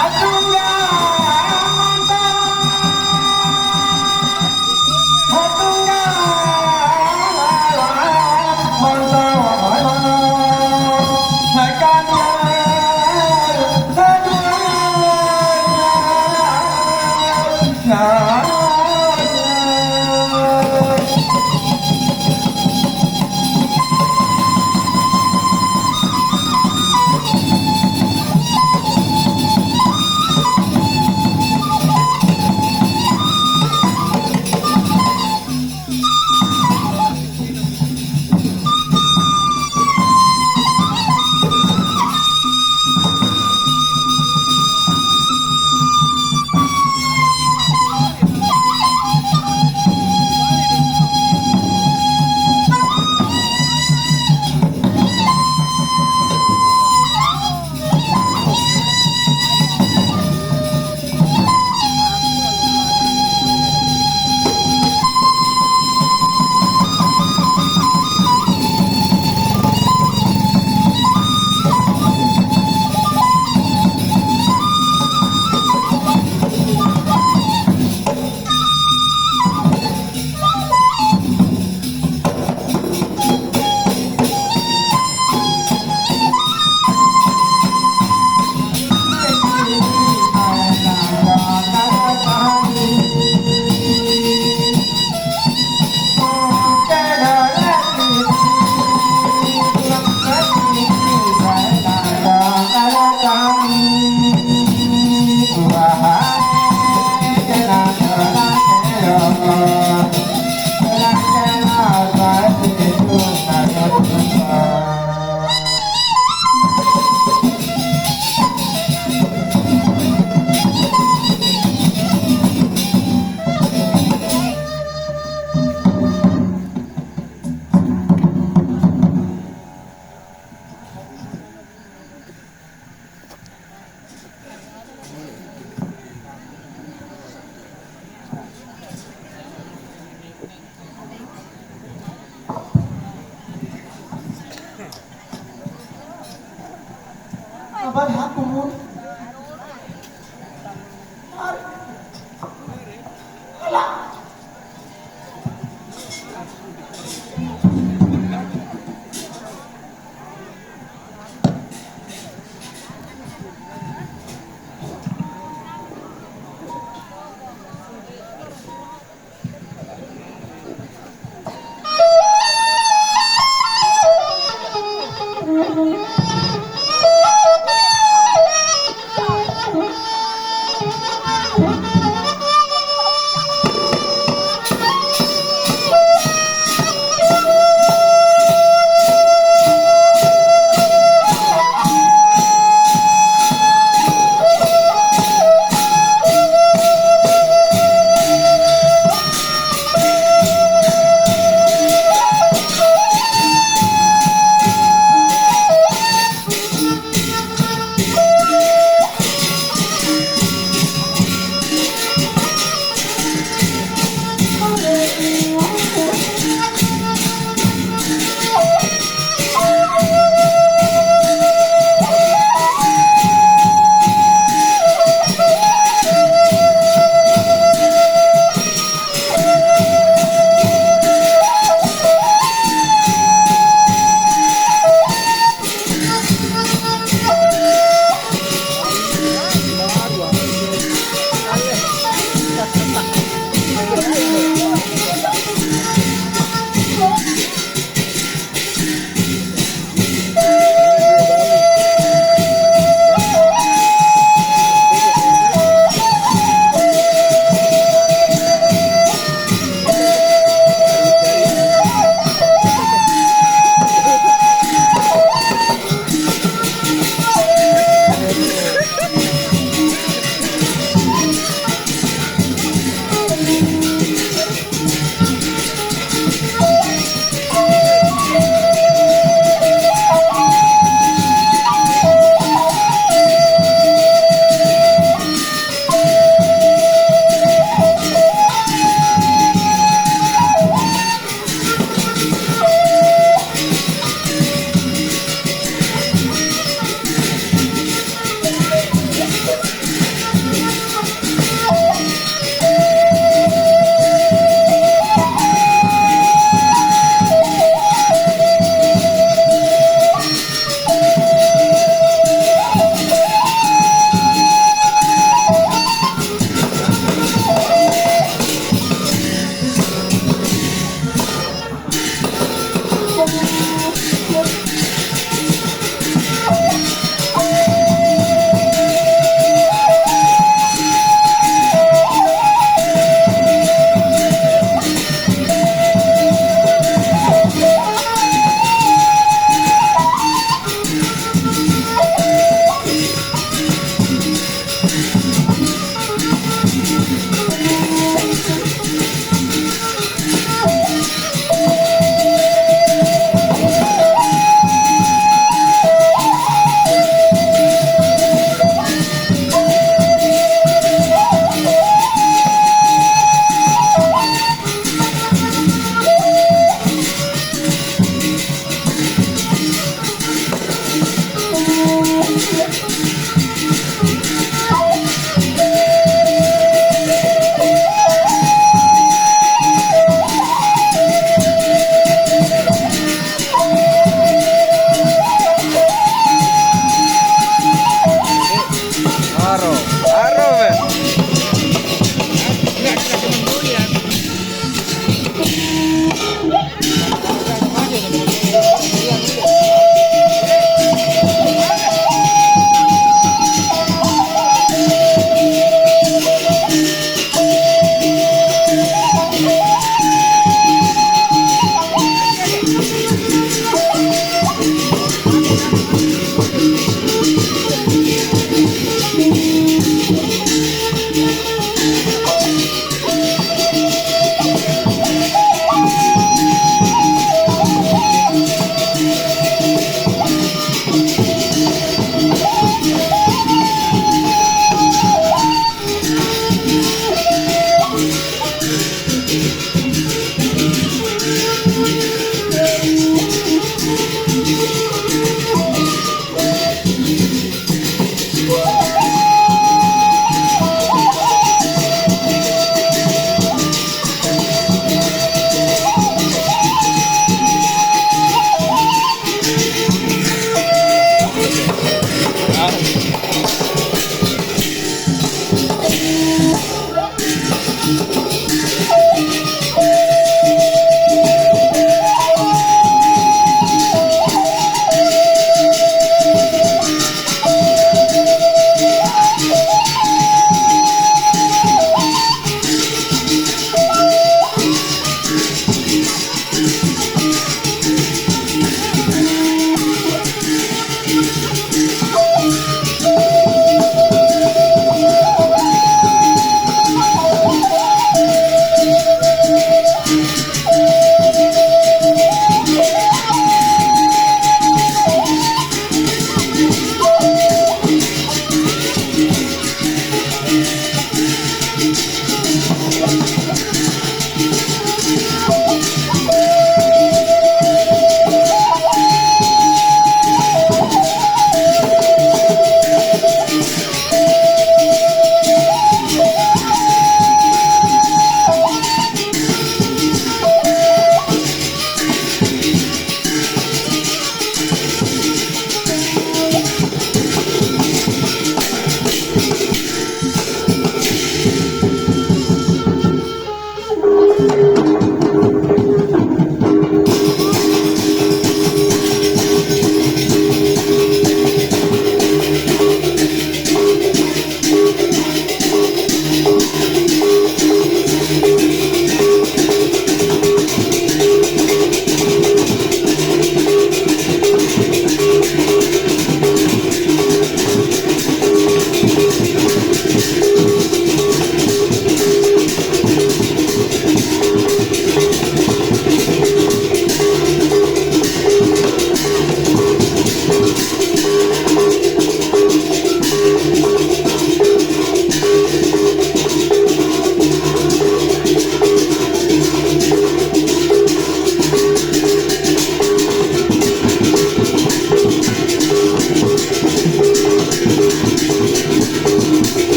Aduh ya, mantap.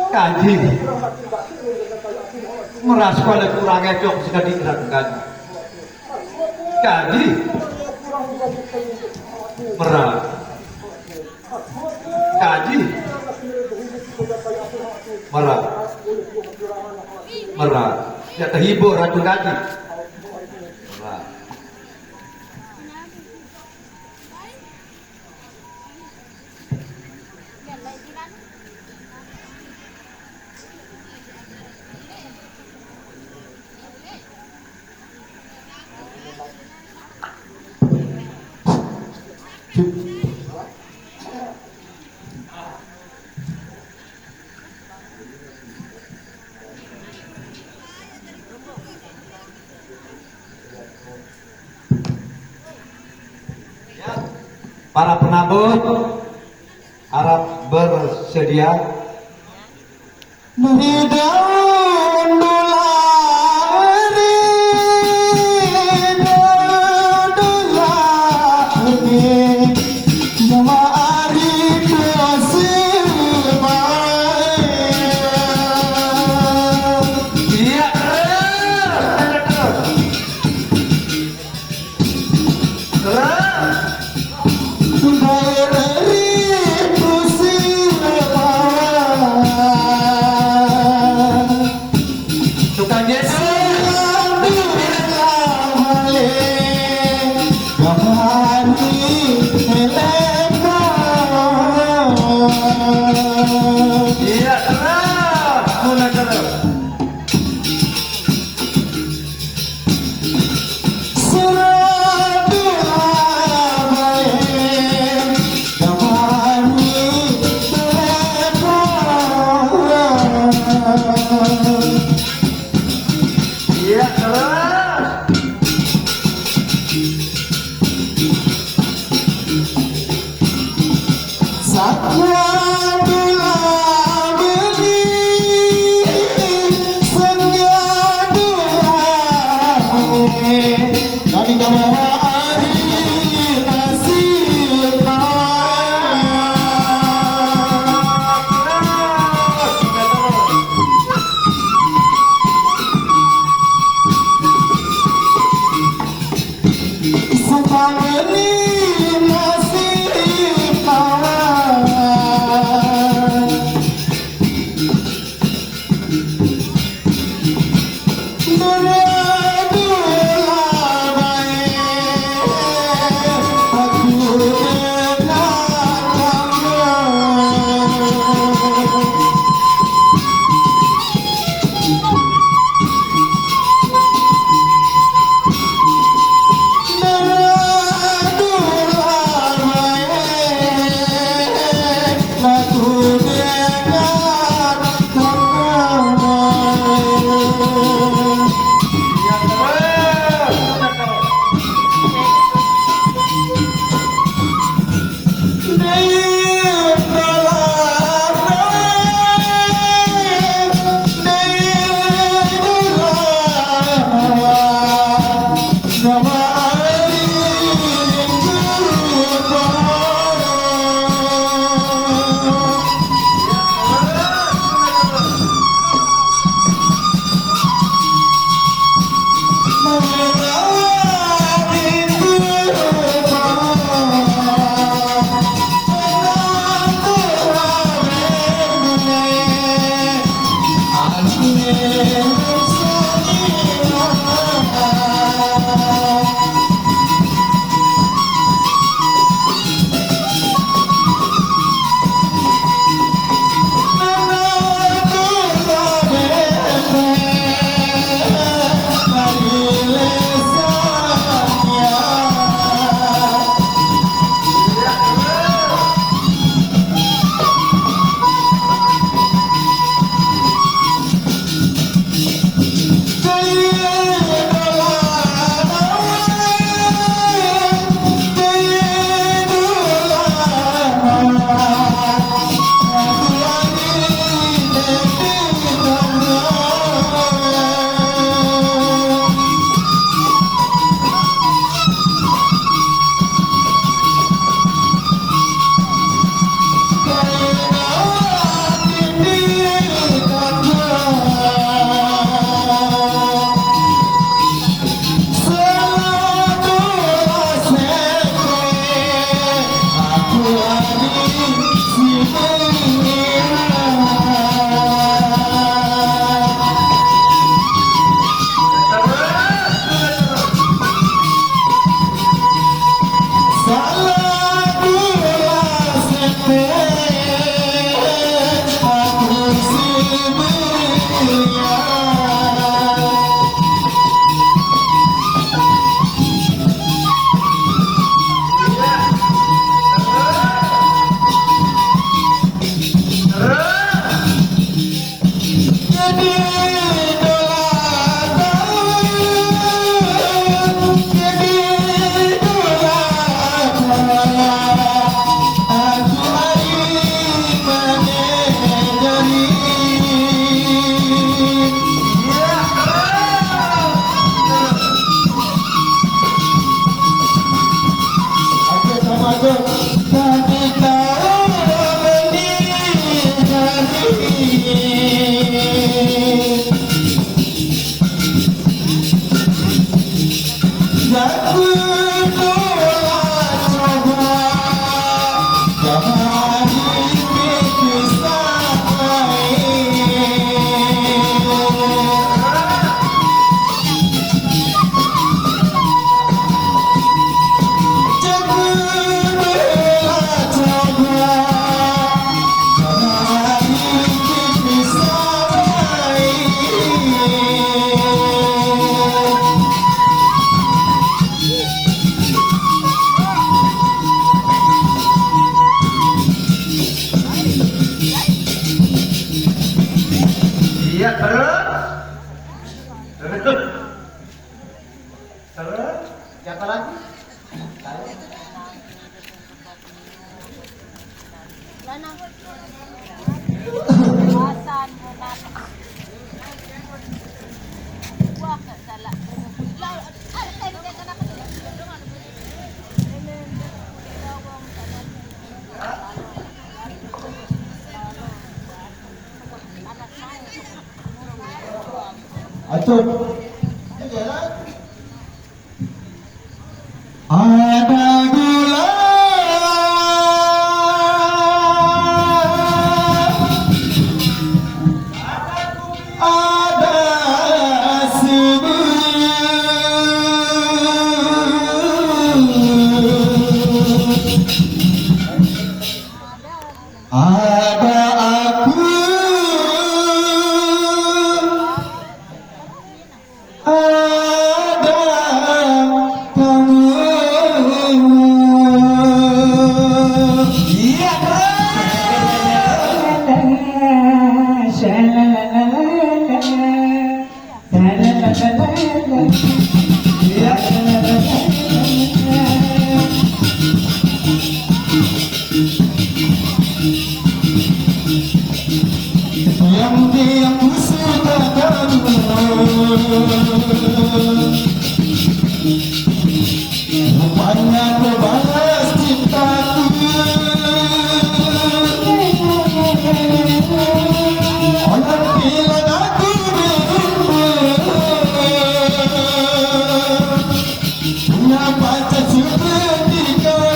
Kaji merasa kalau kurang ecok sudah digerakkan. Kaji merah. Kaji merah. Merah. Ya terhibur racun kaji. Merah. Para penabur harap bersedia. Iya, terus. Mulai terus. Iya, terus. Atur. Ada gula, ada susu, ada aku. Yang ku sukakan, rupanya kau balas cintaku. Orang bilang aku punya pacar seperti kau.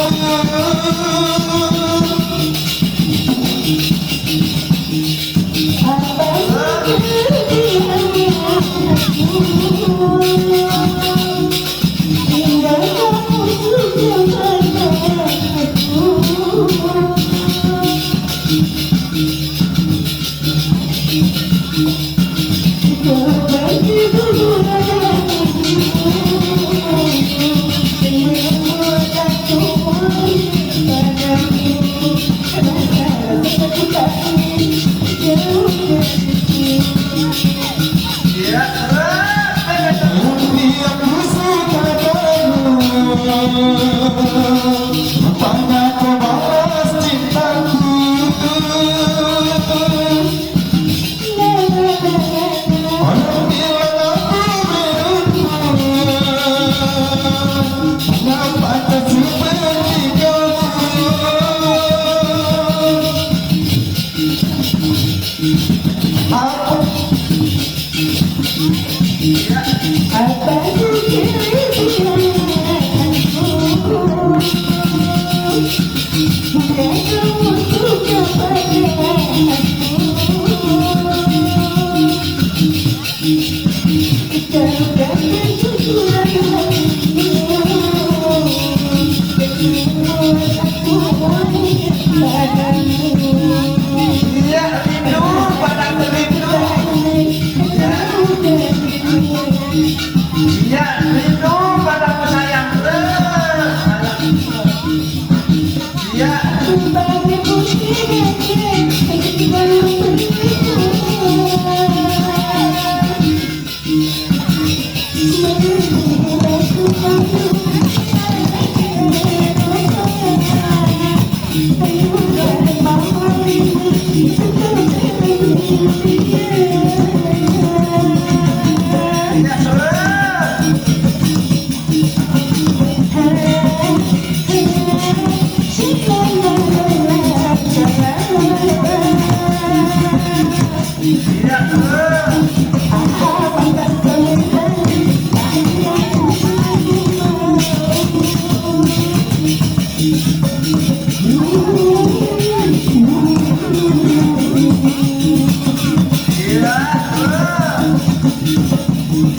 Rupanya kau balas cintaku.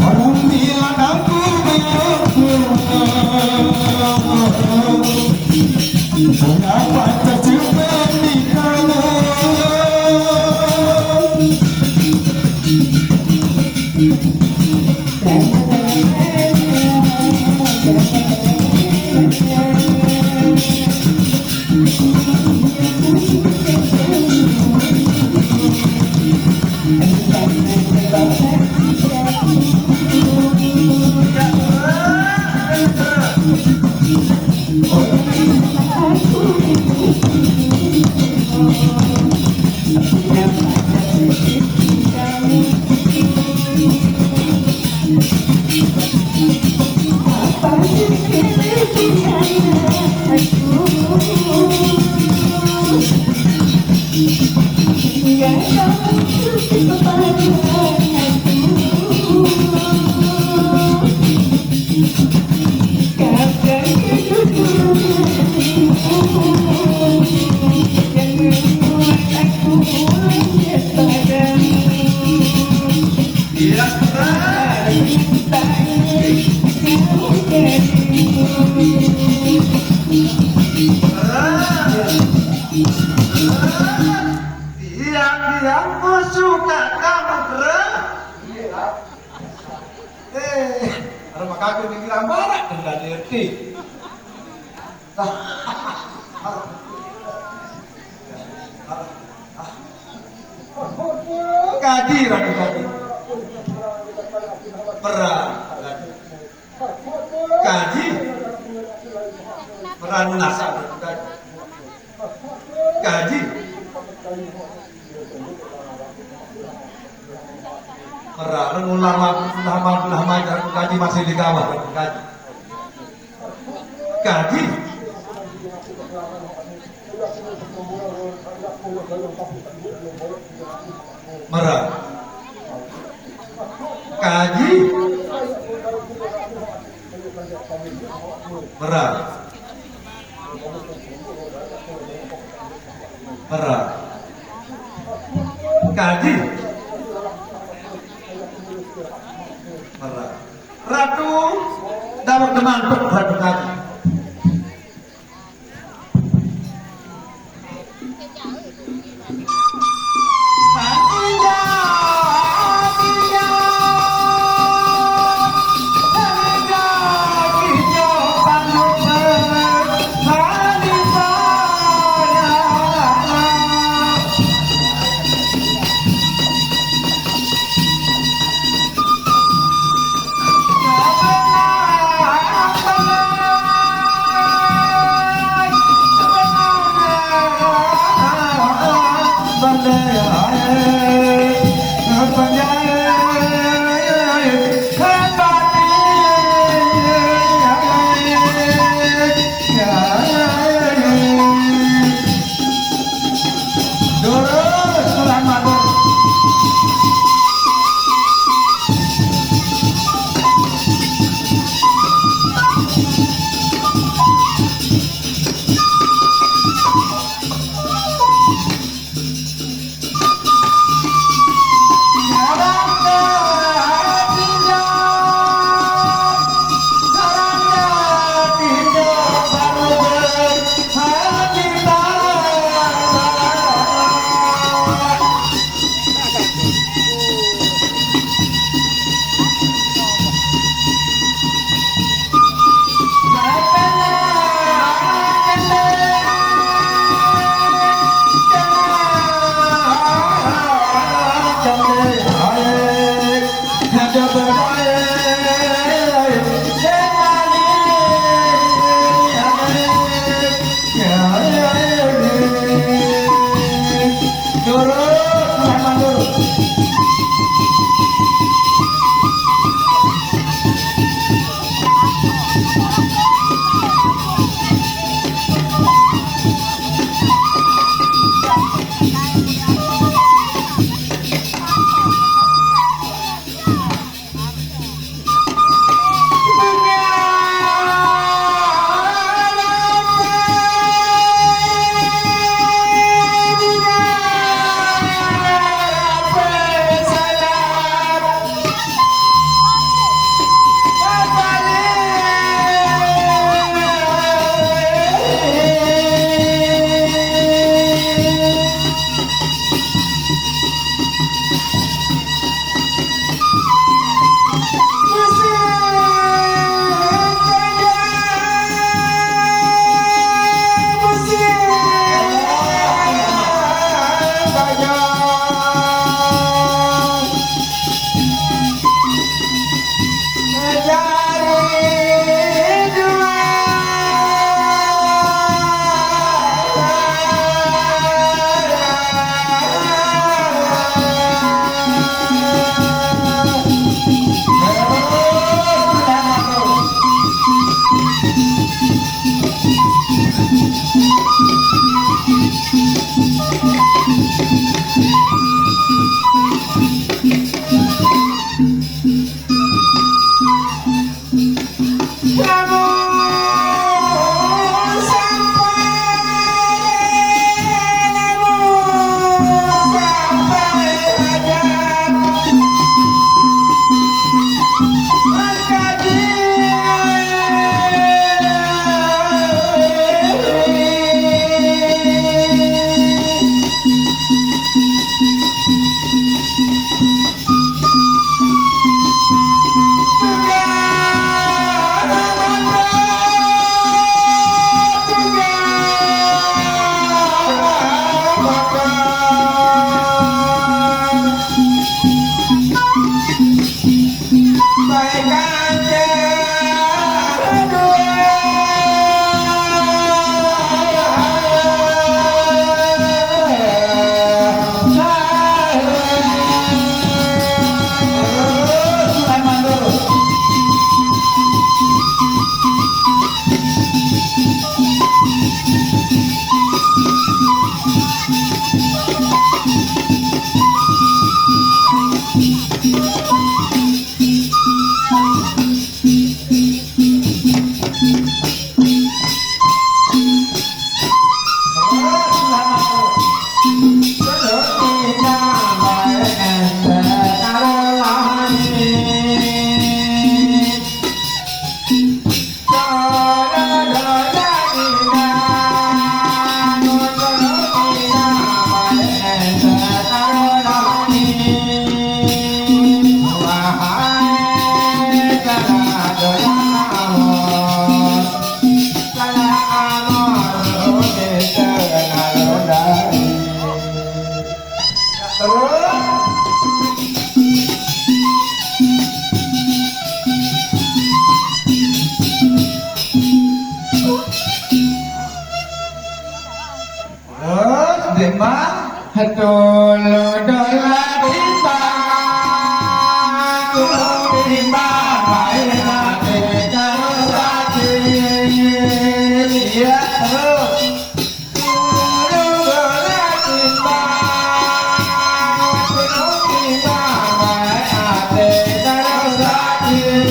Orang bilang aku beruntung, punya pacar seperti kamu. kagak dikira barat dan ngerti. Kaji ragu kaji. Perang kaji. Perang nasa kaji. Kaji. Perang lama kaji masih di kawah kaji. Kaji. Merah kaji merah merah kaji merah ratu dapat temantuk ratu kaji Demang Dulu dola timbang Dulu timbang Baik hati karo rajin ya terus Dulu dola timbang Dulu timbang Baik hati karo rajin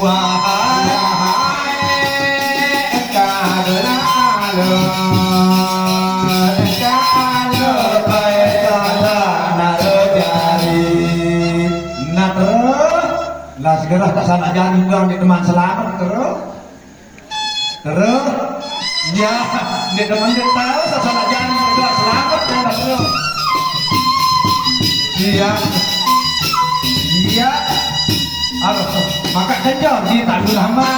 wahai Kagelalu lah segera tak sana jangan juga di teman selamat terus ya di teman dia tahu tak sana jangan juga selamat terus iya harus maka kejar di tak lama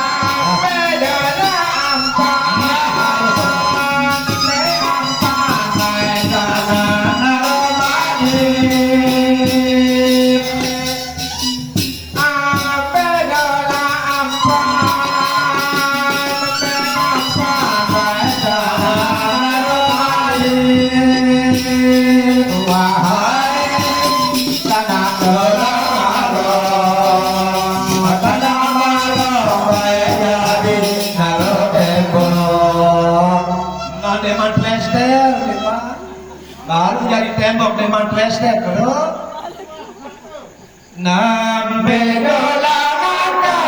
Deman plester, baru jadi tembok deman plester, terus nambe dola maka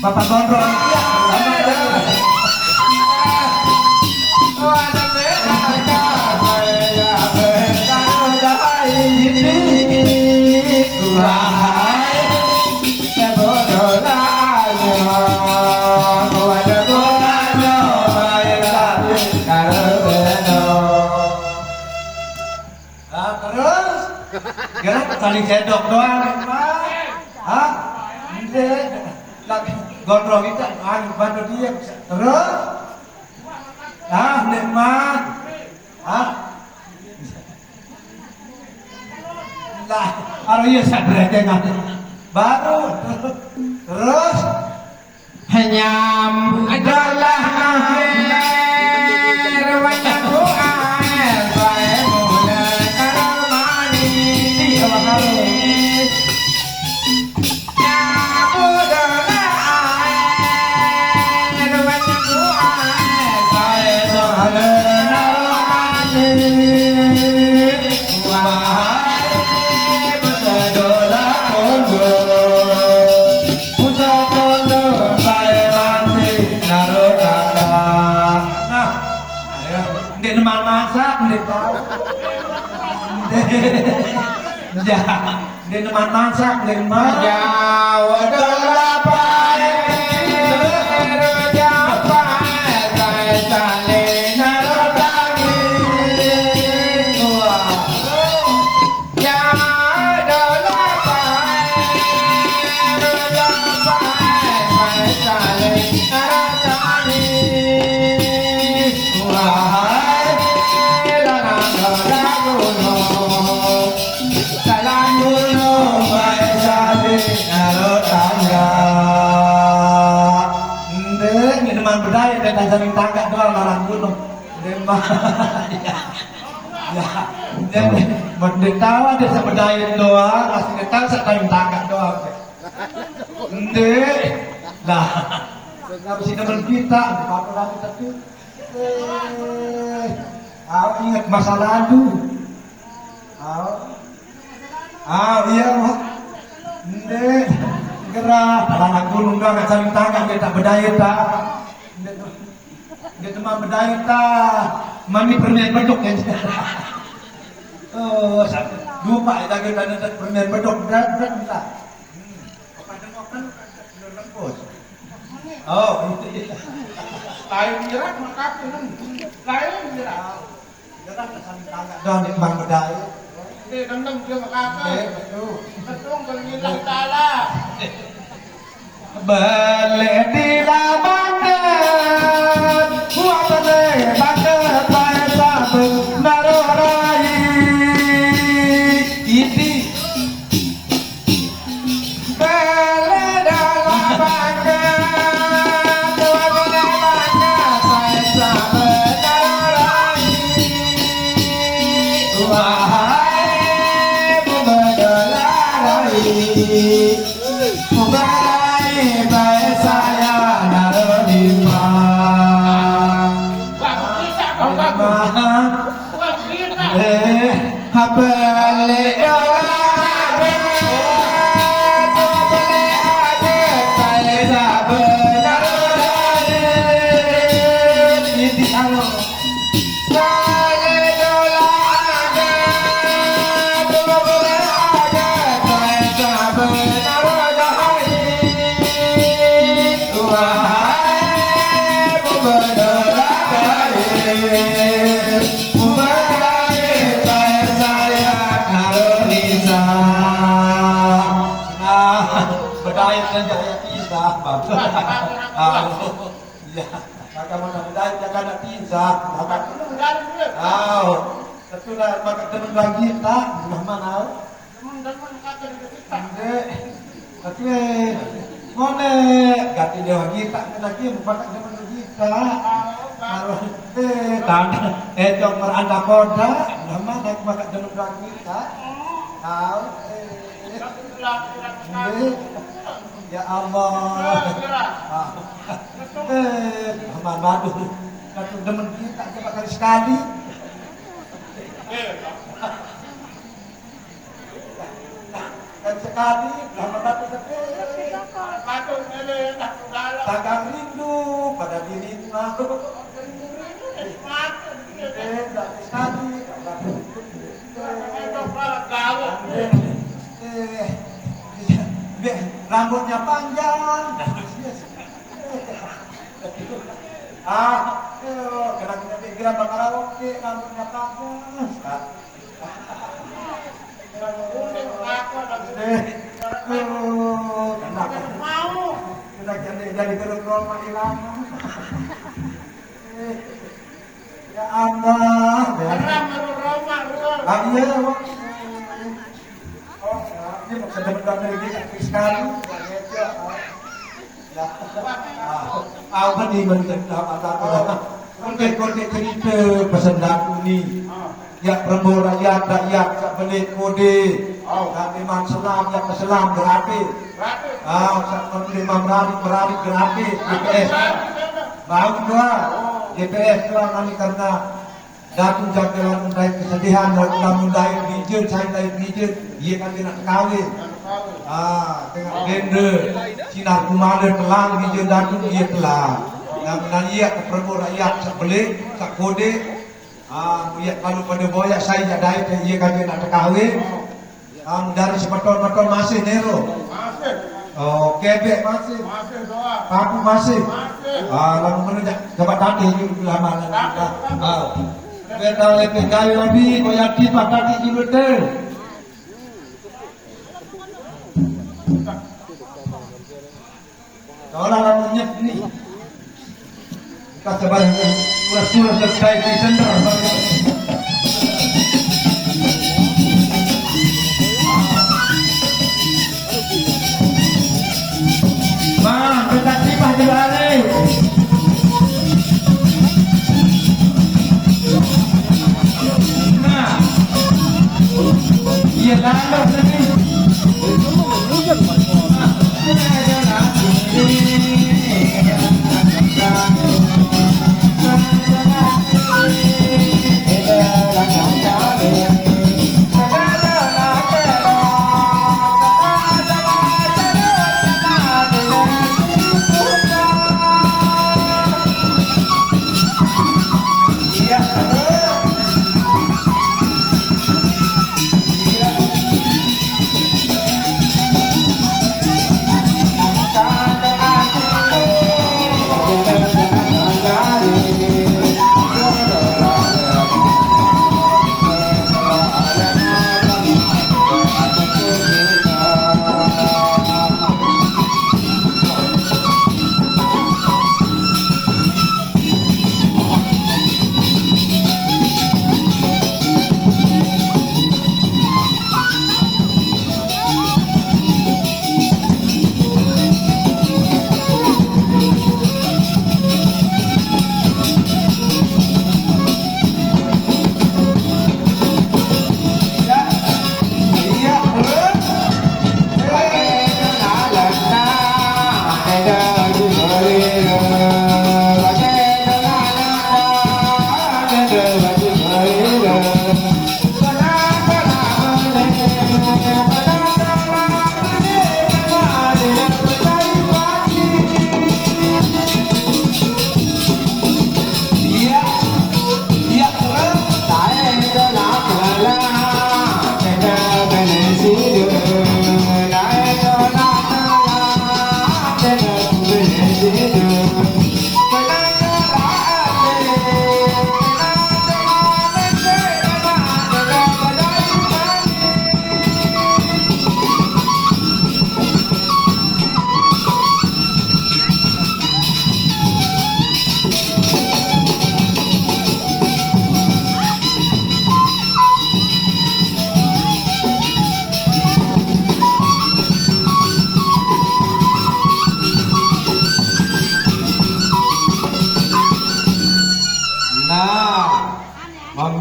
Bapak Gondrong saling cedok doang, hah? Ini lagi gondrong kita, bantu dia terus, nikmat, lah, kalau iya sadar aja nggak, baru terus, Nyam adalah akhir wajah air baik mulai karamani diharis Nyam adalah air wajah air baik mulai karamani wahai berdoa kondo masak nih tahu ya dia teman masak nih mah Jawa delapan berdaya dan saling tangkap doang orang gunung demam ya berdetawa dia seberdaya doang asli kita saling tangkap doang lah nggak bisa demen kita apa lagi tapi aku ingat masa lalu iya mak gerak anak gunung doang saling tangkap kita berdaya tak dia teman berdaya tak mami permen beduk ya lupa kita kita permen beduk berat tak oh lain jerak makasih lain jerak jerak saling tangkap doang di teman berdaya Nandang dia makasih betul bernilang tala balik di labangan buat lebakan pada narorai ini Mubai bai saya narima. Habale berdaya dan jaya pisah, bang. Ya, maka mana berdaya jangan pisah. Itulah maka teman bagi tak, mana? Tapi mana ganti dia kita lagi bukan teman kita. Jom meranda koda, nama nak maka teman bagi kita. Ya Allah. Madu. Satu teman kita coba kali sekali. Dan sekali lama satu takkan rindu pada dirimu. Rambutnya panjang. Kena pikiran bakar oke, rambutnya panjang. Jadi kerumah hilang. Ya Allah. Iya. Ini maksudnya benar-benar kita sekali. Apa nih konten cerita pesan lagu ni. Ya perempuan rakyat boleh kode. Memang selam yang keselam gratis. Memang berani gratis. GPS. Baru dua. GPS telah kami karena Datuk jaga undai kesedihan dan undai bijil saya undai bijil ia kan nak kahwin. Tengok gender sinar kumala telang bijil datuk ia telang. Dan ia perempuan rakyat sebeli sak kode. Ia kalau pada boyak saya jadai ia kan nak kahwin. Dari sebetul-betul masih Nero. Kebek masih. Papu masih. Lalu menunjuk coba tadi lama kita. Kita lebih kali lebih koyak kita tadi juga. Kalau lalunya ni, kita coba surat selesai di center. Kita tiba di balik. Nah, ia lalu sini.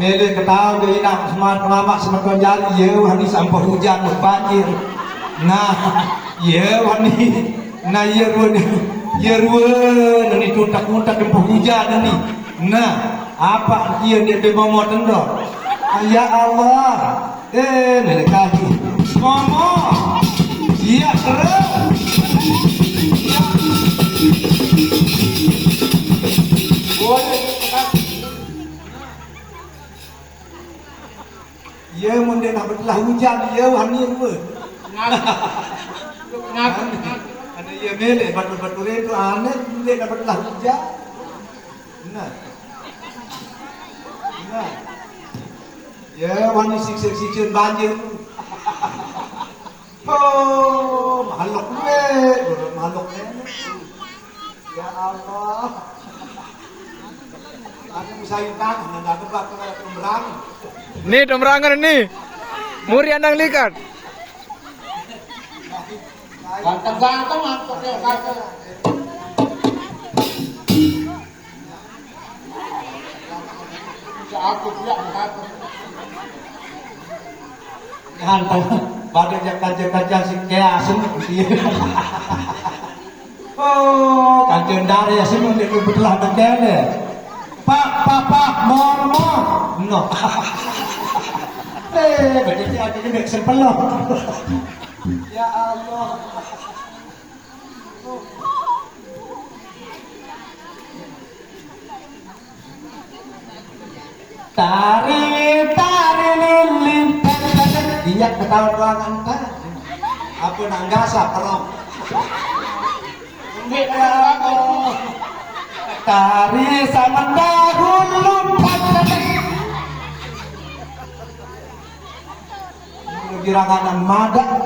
Mele ketahu dia nak semat pengamak semat jari ya wani sampah hujan banjir. Nah, ya wani. Nah ya ruan ni tuntak-tuntak sampah hujan ni. Nah, apa dia dia mau tendor? Ya Allah. Mele kaki. Mama. Iya terus. Ya mungkin nak bertelah hujan ya wani dua. Ada ya mele batu-batu itu aneh dia nak bertelah hujan. Nah. Nah. Ya wani siksa-siksa banjir. Oh, makhluk ya Allah. Ada musayukan, ada tebak kepada pemberang. Nih domrangan nih. Muri andang likat. Ganteng-ganteng mantap ya ganteng. Aku tidak ganteng. Ganteng. Pada jaga-jaga si keasen. Oh, kajian dari asin untuk kebetulan begini. Pak, mama, no. Begini aja ni sempelok. Ya Allah. Tari lilin. Dia ketahuan ruangan tak. Apa nanggasa perang. Tari sama daun lumpat. Girangan mada.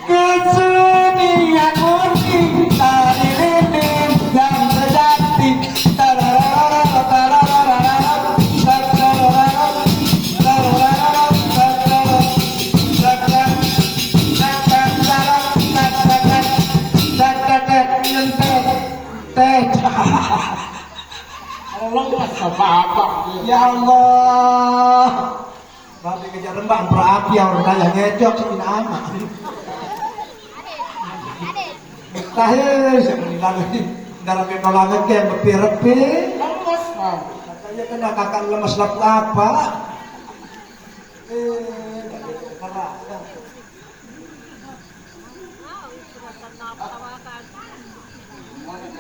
Kesenian murni tari lilin yang sejati. Ya Allah. Babi kejar rembang berapi orang kaya ngecok sih amat. Mustahil saya menilai ini dalam penolakan ke bepi-repi. Katanya kena kakak lemas lapu apa?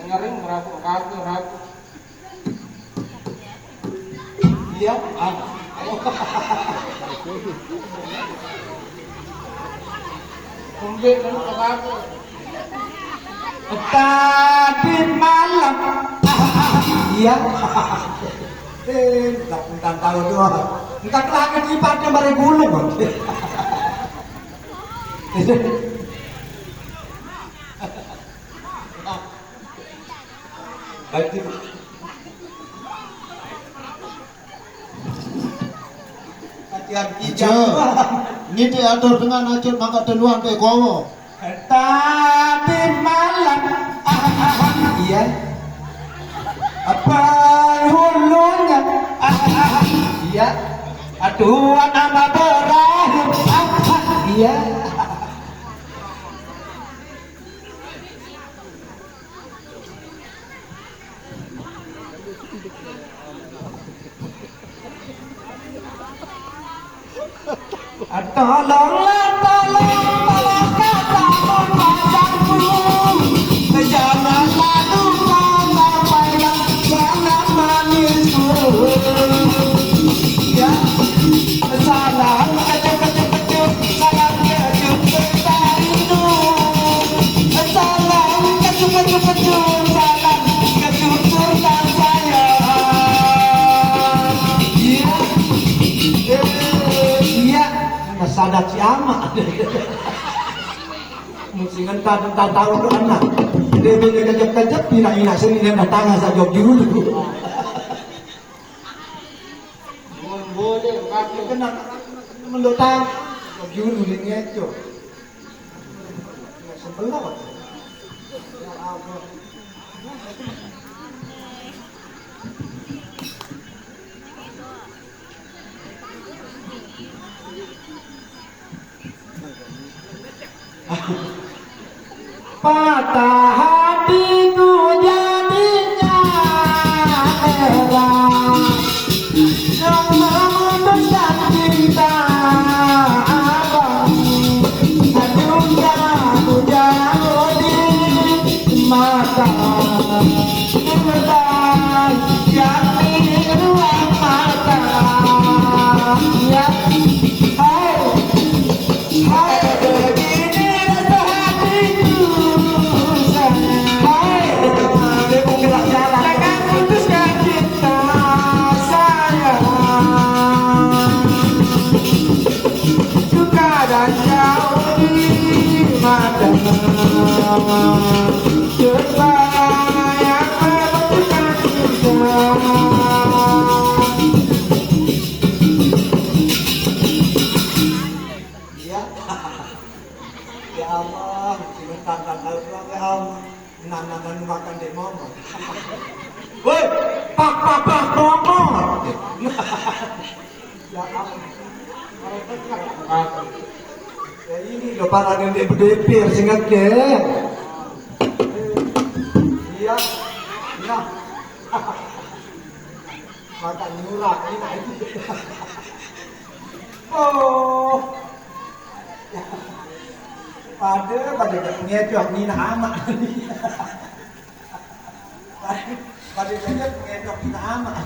Ngering ragu. Iya, Kumbit dan ragu. Tadi malam, iya, tak tahu doa. Entah kelihatan sifatnya bari gulung. Baik. Ini diatur dengan ajar maka teluan ke kowo. Tadi malam, iya. Apa hulunya? Iya. Aduh, nama berakhir. Iya. Tolonglah katamu padaku, janganlah duka sampaikan sangat manisku. Ya, salam kecut, salam kecut bertarindu. Salam kecut, salam kecut surga saya. Iya. Sadat si ama. Mesti ngentah tahu tu anak. Dia bila kejap-kejap ina sini dia datang saja dulu. Boleh, kaki Kena mendotang dulu ni ngejo. Sebelah. Ya Allah. Patah hatiku jadinya merah, yang memutuskan cinta abang. Aduhnya aku jauh di mata, menelan yakni ruang mata. Ya, hai, hai begini rasa hatiku. Hai, dia mau gerak jalan. Jangan putuskan cinta saya. Suka dan jauh di mata. Supaya memutuskan cinta. Ya. Ya Allah, sebentar tahu ya Allah. Nan makan di momo. Woi, pak momo. Ya Allah. Ya ini lo para gede berdepir singkat ke. Iya. Ya. Makan murah ini itu. Oh. Pada ngejok ni nak amat ni. Pada ngejok ni nak amat.